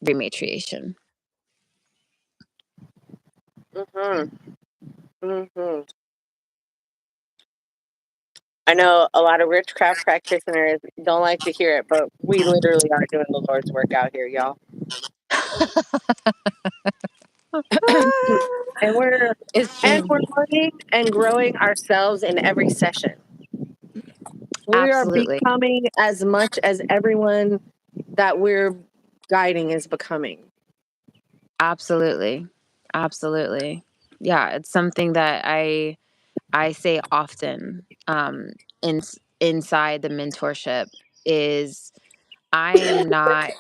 rematriation. I know a lot of witchcraft practitioners don't like to hear it, but we literally are doing the Lord's work out here, y'all. And we're learning and growing ourselves in every session. We Absolutely. are becoming as much as everyone that we're guiding is becoming. Absolutely. Yeah, it's something that I say often, inside the mentorship is I am not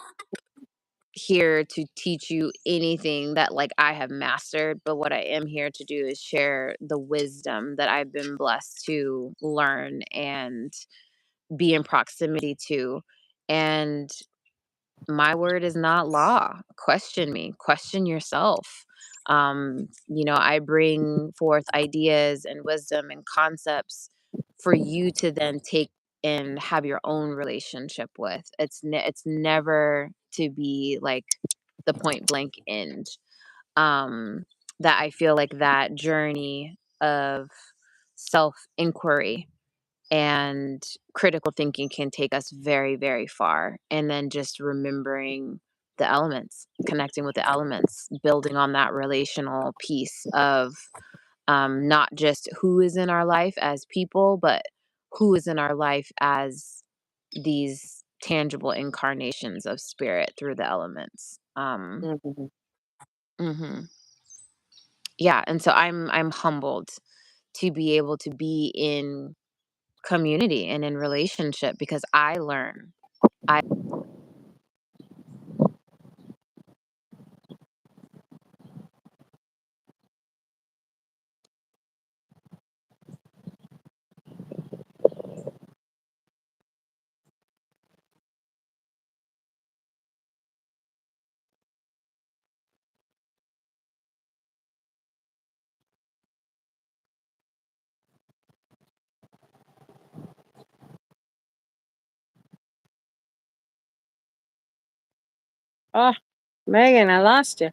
here to teach you anything that, like, I have mastered, but what I am here to do is share the wisdom that I've been blessed to learn and be in proximity to. And my word is not law. Question me, question yourself. I bring forth ideas and wisdom and concepts for you to then take and have your own relationship with. It's never to be like the point blank end. That I feel like that journey of self inquiry and critical thinking can take us very, very far. And then just remembering the elements, connecting with the elements, building on that relational piece of not just who is in our life as people, but who is in our life as these tangible incarnations of spirit through the elements. Mhm. Mhm. Yeah, and so I'm humbled to be able to be in community and in relationship because I learn. I Oh, Megan, I lost you.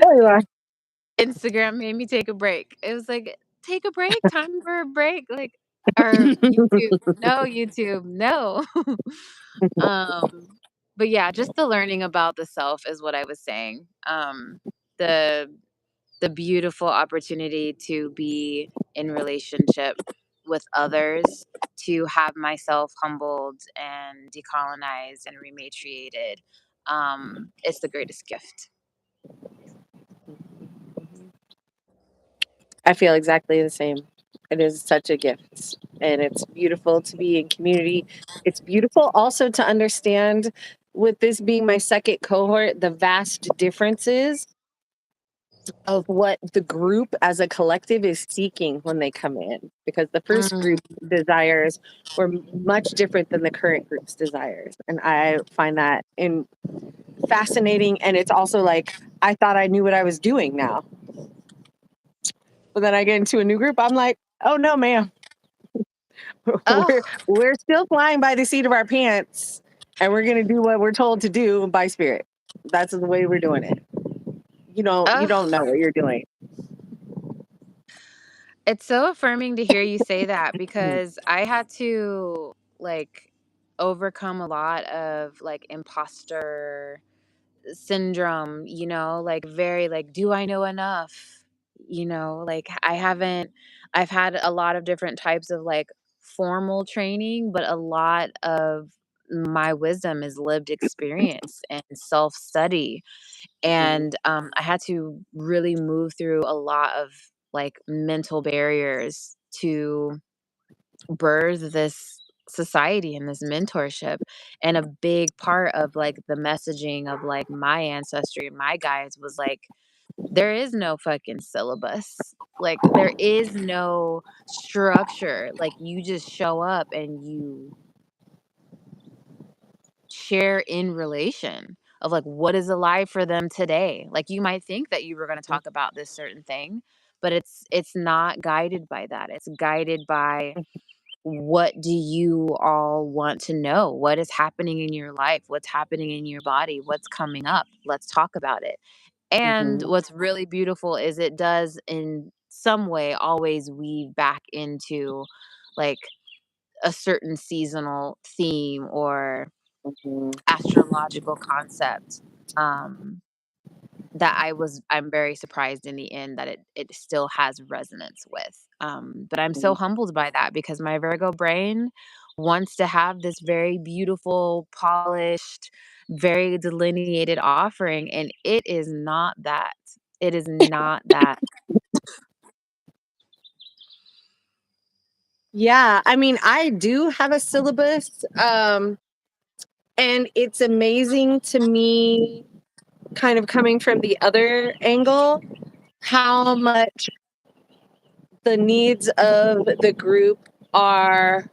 There you are. Instagram made me take a break. It was like, "Take a break, time for a break," like or YouTube, "No, YouTube, no." Um, but yeah, just the learning about the self is what I was saying. The the beautiful opportunity to be in relationship with others, to have myself humbled and decolonized and rematriated, it's the greatest gift. I feel exactly the same. It is such a gift, and it's beautiful to be in community. It's beautiful also to understand, with this being my second cohort, the vast differences of what the group as a collective is seeking when they come in. Because the first Mm. group desires were much different than the current group's desires. And I find that fascinating. And it's also like, I thought I knew what I was doing now. But then I get into a new group, I'm like, oh no, ma'am. we're Oh, we're still flying by the seat of our pants, and we're gonna do what we're told to do by spirit. That's the way we're doing it. You don't oh. know what you're doing. It's so affirming to hear you say that because I had to like overcome a lot of like imposter syndrome, like very like, do I know enough? Like I've had a lot of different types of like formal training, but a lot of my wisdom is lived experience and self study. Mhm, And I had to really move through a lot of like mental barriers to birth this society and this mentorship. And a big part of like the messaging of like my ancestry and my guides was like, there is no fucking syllabus. Like, there is no structure. Like, you just show up and you share in relation of like what is alive for them today. Like you might think that you were going to talk about this certain thing, but it's not guided by that. It's guided by what do you all want to know? What is happening in your life? What's happening in your body? What's coming up? Let's talk about it. And mhm, what's really beautiful is it does in some way always weave back into like a certain seasonal theme or mhm, astrological concept, um, that I'm very surprised in the end that it still has resonance with. But I'm so mhm. humbled by that because my Virgo brain wants to have this very beautiful, polished, very delineated offering, and it is not that. It is not that. Yeah, I mean, I do have a syllabus, and it's amazing to me, kind of coming from the other angle, how much the needs of the group are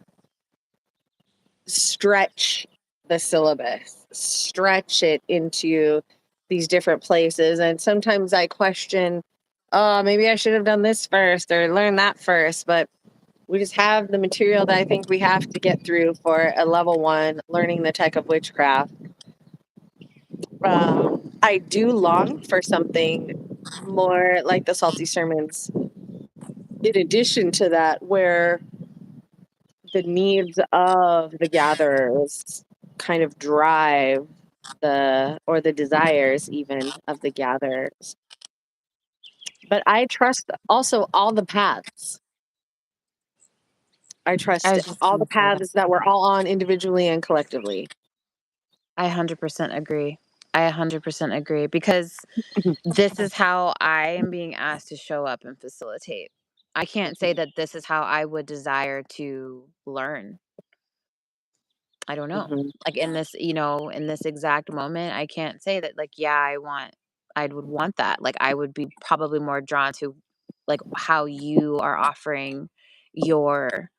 stretch the syllabus, stretch it into these different places. And sometimes I question, oh, maybe I should have done this first or learn that first. But we just have the material that I think we have to get through for a level one, learning the tech of witchcraft. I do long for something. more like the salty sermons. In addition to that, where the needs of the gatherers kind of drive the desires even of the gatherers. But I trust also all the paths. I I trust was just all the gonna say that. paths that we're all on individually and collectively. I 100% agree. I 100% agree because this is how I am being asked to show up and facilitate. I can't say that this is how I would desire to learn. I don't know. Hmm. Like in this, in this exact moment, I can't say that like, yeah, I would want that. Like I would be probably more drawn to like how you are offering your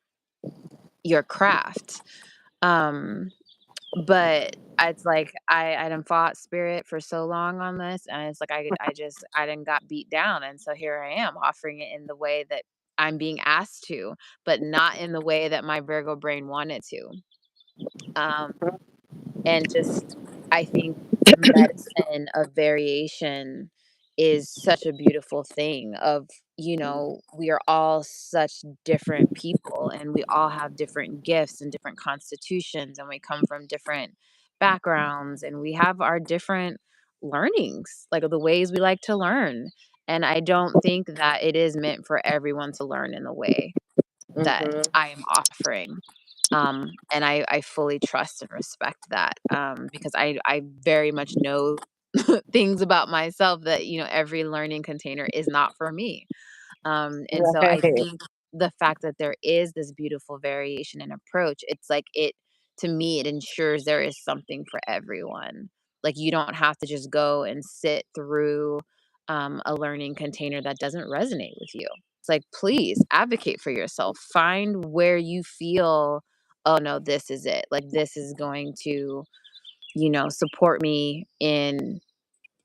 craft. Um But it's like I done fought spirit for so long on this, and it's like I done got beat down, and so here I am offering it in the way that I'm being asked to, but not in the way that my Virgo brain wanted to. Um, and just I think the medicine of variation is such a beautiful thing of, we are all such different people and we all have different gifts and different constitutions and we come from different backgrounds and we have our different learnings, like the ways we like to learn. And I don't think that it is meant for everyone to learn in the way that Hmm. I am offering. And I fully trust and respect that, because I very much know things about myself that, every learning container is not for me. And so I Right. think the fact that there is this beautiful variation in approach, it's like to me, it ensures there is something for everyone. Like you don't have to just go and sit through a learning container that doesn't resonate with you. It's like, please advocate for yourself. Find where you feel, oh no, this is it. Like this is going to, support me in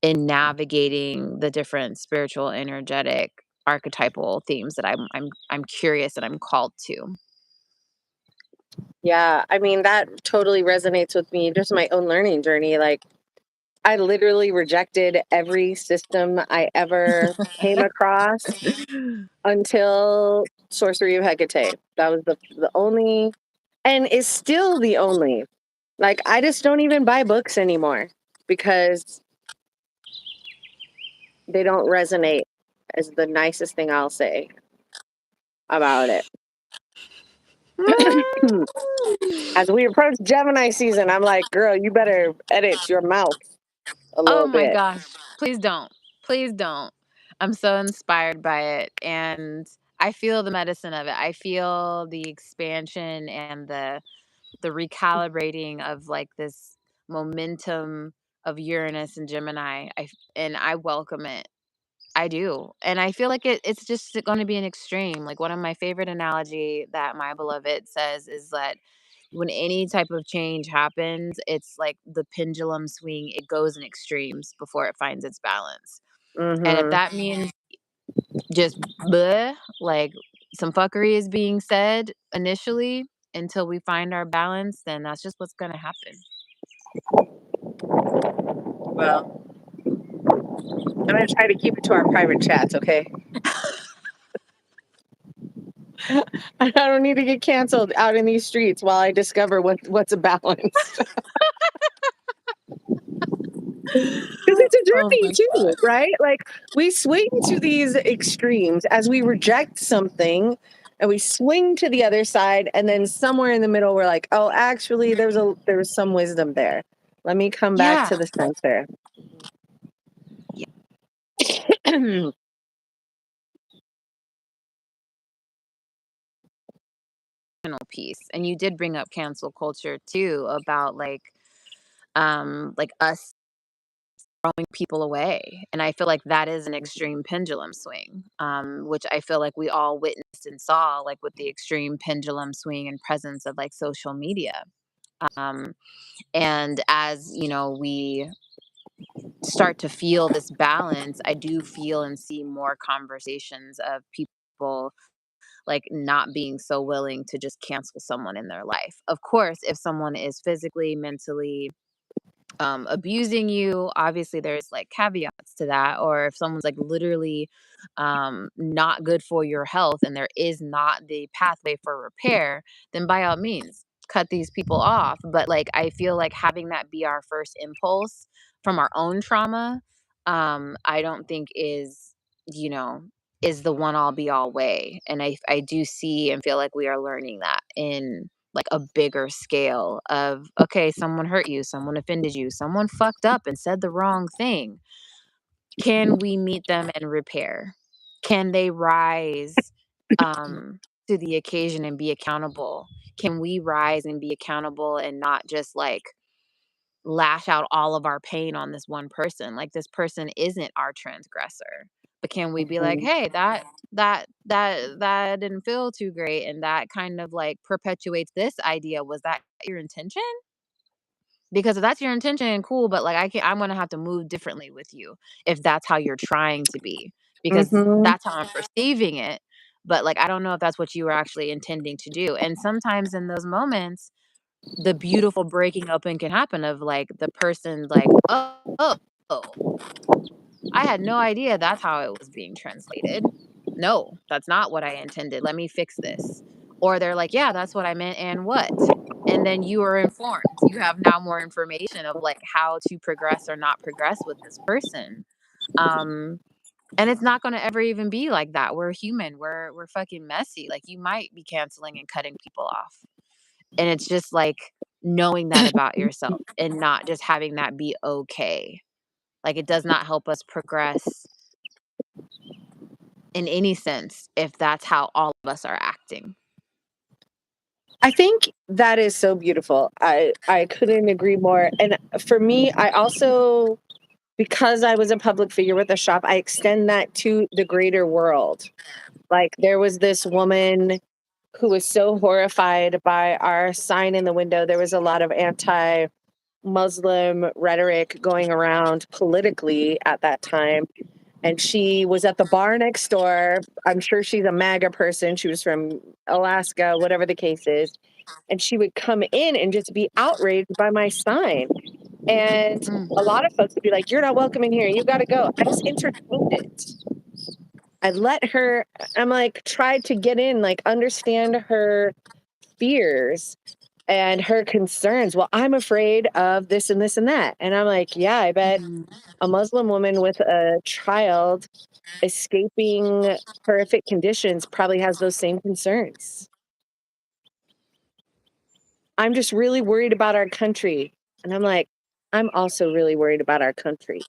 navigating the different spiritual, energetic, archetypal themes that I'm curious and I'm called to. Yeah, I mean, that totally resonates with me, just my own learning journey. Like, I literally rejected every system I ever came across until Sorcery of Hecate. That was the only, and is still the only. Like, I just don't even buy books anymore because they don't resonate, is the nicest thing I'll say about it. As we approach Gemini season, I'm like, girl, you better edit your mouth a Oh little my bit. gosh, please don't. Please don't. I'm so inspired by it and I feel the medicine of it. I feel the expansion and the recalibrating of like this momentum of Uranus and Gemini. And I welcome it. I do. And I feel like it's just going to be an extreme. Like one of my favorite analogy that my beloved says is that when any type of change happens, it's like the pendulum swing. It goes in extremes before it finds its balance. And if Mm-hmm. that means just bleh, like some fuckery is being said initially until we find our balance, then that's just what's going to happen. Well, I'm gonna try to keep it to our private chats, okay? I don't need to get canceled out in these streets while I discover what's a balance. Because it's a Oh journey my too, god. right? Like we swing to these extremes as we reject something and we swing to the other side, and then somewhere in the middle we're like, oh, actually there's some wisdom there. Let me come back Yeah. to the center. Piece. And you did bring up cancel culture too about like us throwing people away. And I feel like that is an extreme pendulum swing, which I feel like we all witnessed and saw, like with the extreme pendulum swing and presence of like social media. Um, and as we start to feel this balance, I do feel and see more conversations of people like not being so willing to just cancel someone in their life. Of course, if someone is physically, mentally, abusing you, obviously there's like caveats to that. Or if someone's like literally not good for your health and there is not the pathway for repair, then by all means cut these people off. But like I feel like having that be our first impulse from our own trauma, I don't think is, you know, is the one all be all way. And I do see and feel like we are learning that in like a bigger scale of, okay, someone hurt you, someone offended you, someone fucked up and said the wrong thing. Can we meet them and repair? Can they rise to the occasion and be accountable? Can we rise and be accountable and not just like lash out all of our pain on this one person? Like this person isn't our transgressor. But can we be like, Mhm. hey, that didn't feel too great and that kind of like perpetuates this idea. Was that your intention? Because if that's your intention, cool, but like I'm gonna have to move differently with you if that's how you're trying to be. Because Mhm. that's how I'm perceiving it. But like I don't know if that's what you were actually intending to do. And sometimes in those moments, the beautiful breaking open can happen of like the person like, oh, I had no idea that's how it was being translated. No, that's not what I intended. Let me fix this. Or they're like, yeah, that's what I meant. And what? And then you are informed. You have now more information of like how to progress or not progress with this person. Um, and it's not going to ever even be like that. We're human. We're fucking messy. Like you might be canceling and cutting people off. And it's just like knowing that about yourself and not just having that be okay. Like it does not help us progress in any sense if that's how all of us are acting. I think that is so beautiful. I couldn't agree more. And for me, I also, because I was a public figure with a shop, I extend that to the greater world. Like there was this woman who was so horrified by our sign in the window. There was a lot of anti-Muslim rhetoric going around politically at that time. And she was at the bar next door. I'm sure she's a MAGA person. She was from Alaska, whatever the case is. And she would come in and just be outraged by my sign. And Mm, a lot of folks would be like, "You're not welcome in here. You got to go." I just entertained it. I let her, I'm like, tried to get in, like, understand her fears and her concerns. Well, I'm afraid of this and this and that. And I'm like, yeah, I bet mhm, a Muslim woman with a child escaping horrific conditions probably has those same concerns. I'm just really worried about our country. And I'm like, I'm also really worried about our country.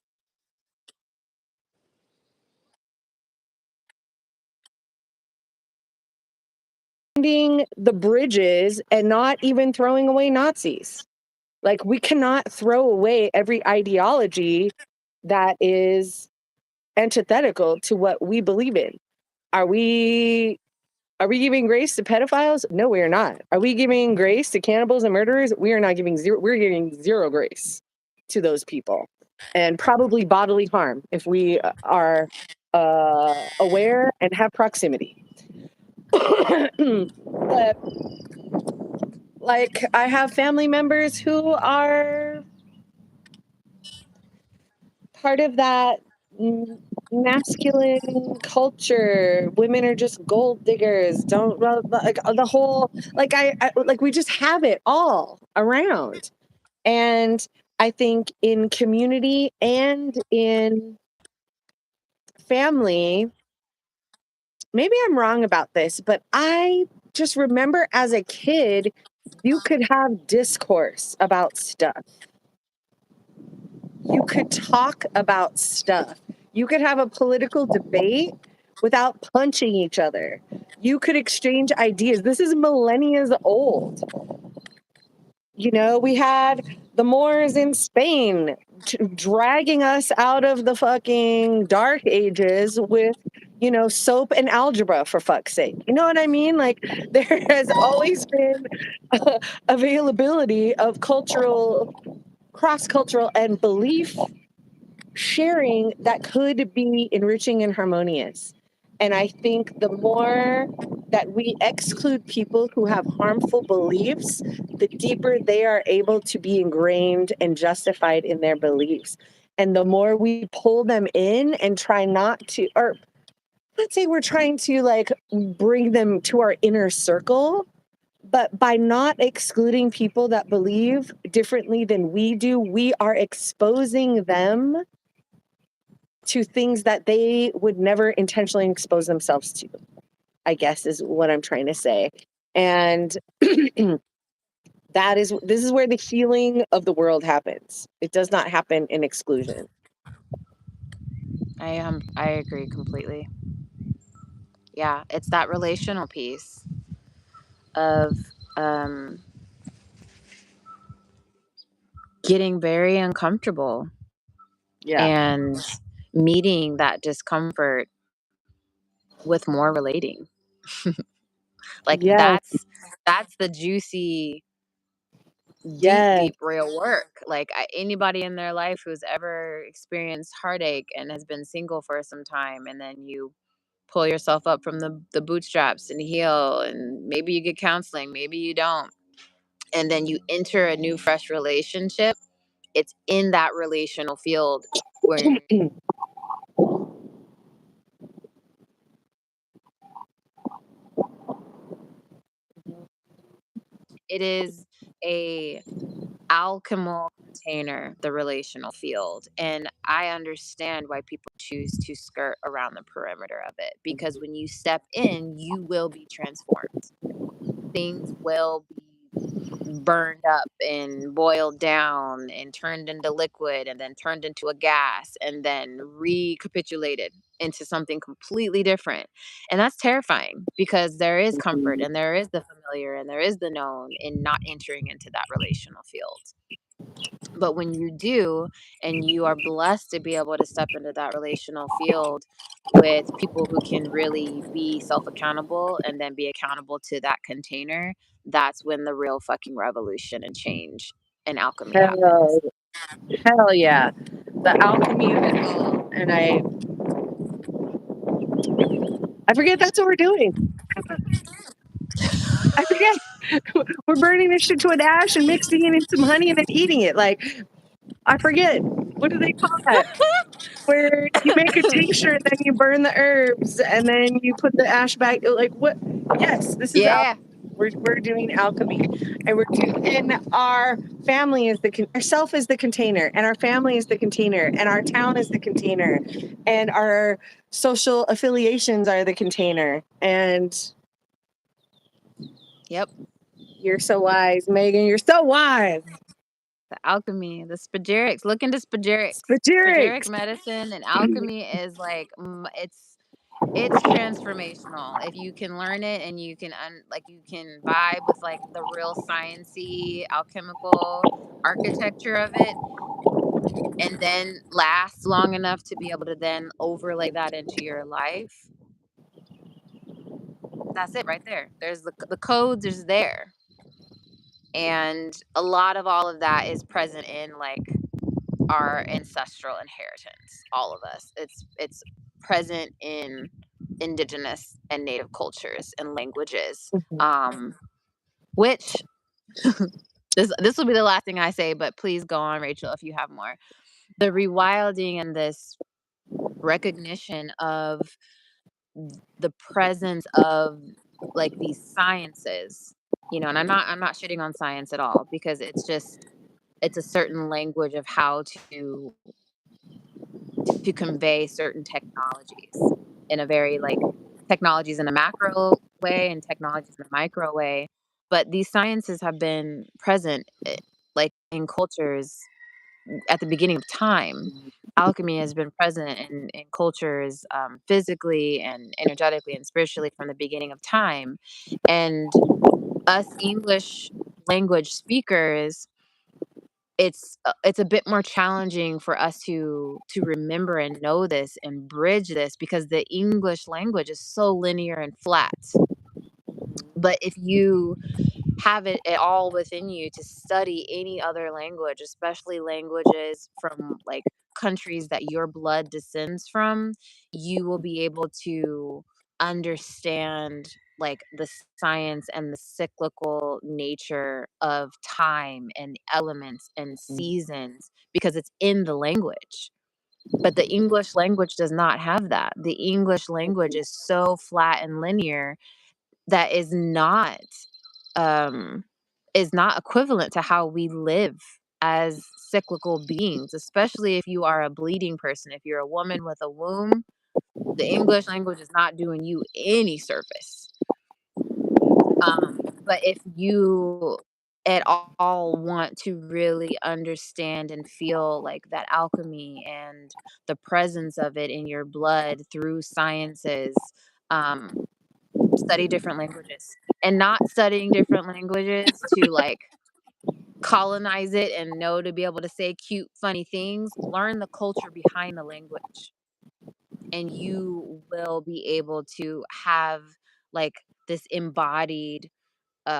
Finding the bridges and not even throwing away Nazis. Like, we cannot throw away every ideology that is antithetical to what we believe in. Are we Are we giving grace to pedophiles? No, we are not. Are we giving grace to cannibals and murderers? We are not giving zero. We're giving zero grace to those people, and probably bodily harm if we are aware and have proximity. But like, I have family members who are part of that masculine culture. Women are just gold diggers. Don't like the whole, like, I like, we just have it all around. And I think in community and in family, maybe I'm wrong about this, but I just remember as a kid, you could have discourse about stuff. You could talk about stuff. You could have a political debate without punching each other. You could exchange ideas. This is millennia old. You know, we had the Moors in Spain dragging us out of the fucking dark ages with, you know, soap and algebra, for fuck's sake. You know what I mean? Like, there has always been availability of cross-cultural and belief sharing that could be enriching and harmonious. And I think the more that we exclude people who have harmful beliefs, the deeper they are able to be ingrained and justified in their beliefs. And the more we pull them in and try not to, or let's say we're trying to like bring them to our inner circle, but by not excluding people that believe differently than we do, we are exposing them to things that they would never intentionally expose themselves to, I guess is what I'm trying to say. And this is where the healing of the world happens. It does not happen in exclusion. I agree completely. Yeah, it's that relational piece of getting very uncomfortable Yeah. and meeting that discomfort with more relating. Like Yes. that's the juicy, Yes. deep real work. Like anybody in their life who's ever experienced heartache and has been single for some time, and then you pull yourself up from the bootstraps and heal, and maybe you get counseling, maybe you don't, and then you enter a new fresh relationship. It's in that relational field where it is a alchemical container, the relational field. And I understand why people choose to skirt around the perimeter of it, because when you step in, you will be transformed. Things will be burned up and boiled down and turned into liquid and then turned into a gas and then recapitulated into something completely different. And that's terrifying because there is comfort and there is the familiar and there is the known in not entering into that relational field. But when you do, and you are blessed to be able to step into that relational field with people who can really be self accountable and then be accountable to that container, that's when the real fucking revolution and change and alchemy happens. Hell yeah. The alchemy of it all. And I forget that's what we're doing. I forget. We're burning this shit to an ash and mixing it in some honey and then eating it. Like, I forget. What do they call that? Where you make a tincture and then you burn the herbs and then you put the ash back. Like, what? Yes, this is Yeah. we're doing alchemy, and our family is ourself is the container, and our family is the container, and our town is the container, and our social affiliations are the container. And Yep. you're so wise, Meegan. You're so wise. The alchemy, the spagyrics. Look into spagyrics. Spagyrics. Spagyric medicine and alchemy is like it's transformational if you can learn it and you can you can vibe with like the real sciencey alchemical architecture of it, and then last long enough to be able to then overlay that into your life. That's it right there. There's the codes is there, and a lot of all of that is present in like our ancestral inheritance, all of us. It's present in indigenous and native cultures and languages. Which this will be the last thing I say, but please go on, Rachel, if you have more. The rewilding and this recognition of the presence of like these sciences, and I'm not shitting on science at all, because it's a certain language of how to convey certain technologies in a very like technologies in a macro way and technologies in a micro way. But these sciences have been present like in cultures at the beginning of time. Alchemy has been present in cultures physically and energetically and spiritually from the beginning of time. And us English language speakers, it's a bit more challenging for us to remember and know this and bridge this, because the English language is so linear and flat. But if you have it at all within you to study any other language, especially languages from like countries that your blood descends from, you will be able to understand like the science and the cyclical nature of time and elements and seasons because it's in the language. But the English language does not have that. The English language is so flat and linear that um is not equivalent to how we live as cyclical beings, especially if you are a bleeding person. If you're a woman with a womb, the English language is not doing you any service. But if you at all want to really understand and feel like that alchemy and the presence of it in your blood through sciences, um, study different languages and not studying different languages to like colonize it and know to be able to say cute, funny things. Learn the culture behind the language, and you will be able to have like this embodied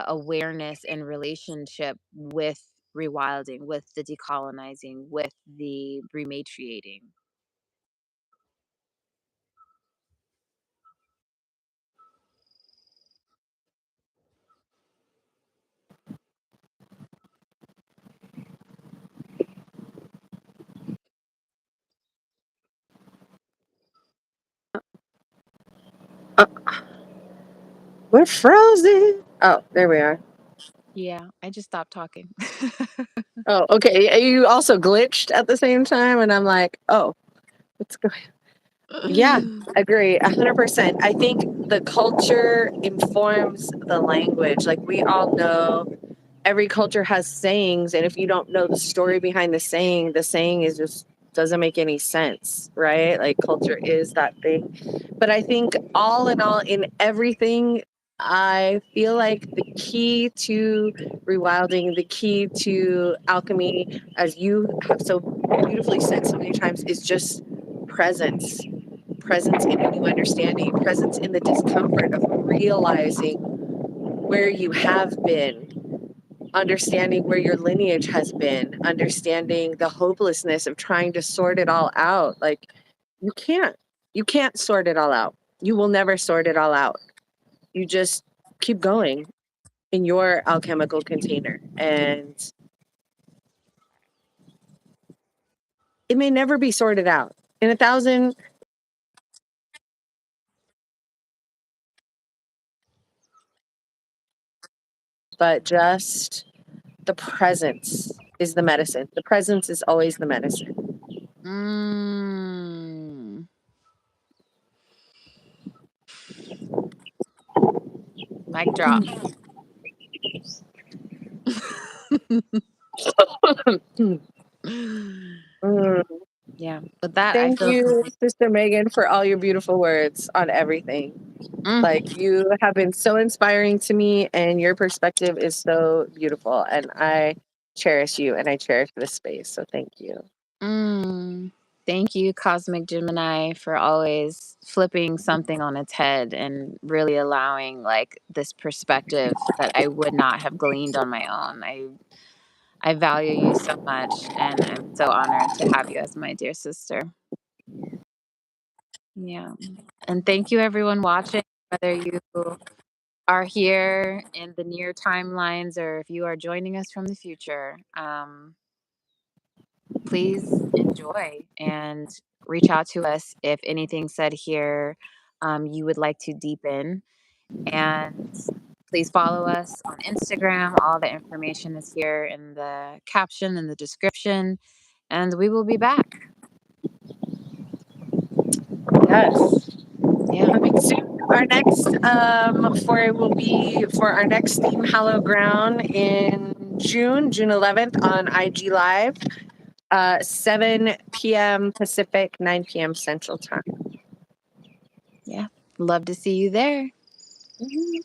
awareness and relationship with rewilding, with the decolonizing, with the rematriating. Uh, we're frozen. Oh, there we are. Yeah, I just stopped talking. Oh, okay. You also glitched at the same time, and I'm like, oh, what's going? Yeah, agree, 100%. I think the culture informs the language. Like we all know, every culture has sayings, and if you don't know the story behind the saying is just doesn't make any sense, right? Like culture is that thing. But I think all in all, in everything, I feel like the key to rewilding, the key to alchemy, as you have so beautifully said so many times, is just presence. Presence in a new understanding, presence in the discomfort of realizing where you have been, understanding where your lineage has been, understanding the hopelessness of trying to sort it all out. Like you can't. You can't sort it all out. You will never sort it all out. You just keep going in your alchemical container. And it may never be sorted out. In 1,000, but just the presence is the medicine. The presence is always the medicine. Mm. Mic drop. Mm. Yeah, with that, I Thank feel you, complete. Sister Meegan, for all your beautiful words on everything. Mm, Like, you have been so inspiring to me, and your perspective is so beautiful. And I cherish you, and I cherish this space. So, thank you. mm. Thank you, Cosmic Gemini, for always flipping something on its head and really allowing like this perspective that I would not have gleaned on my own. I value you so much, and I'm so honored to have you as my dear sister. Yeah. And thank you, everyone watching, whether you are here in the near timelines or if you are joining us from the future. Please enjoy and reach out to us if anything said here you would like to deepen. And please follow us on Instagram. All the information is here in the caption and the description. And we will be back. Yes. Yeah. Coming soon. Our next for our next theme, Hallow Ground, in June 11th on IG Live, 7 p.m. Pacific, 9 p.m. Central Time. Yeah. Love to see you there. Mhm.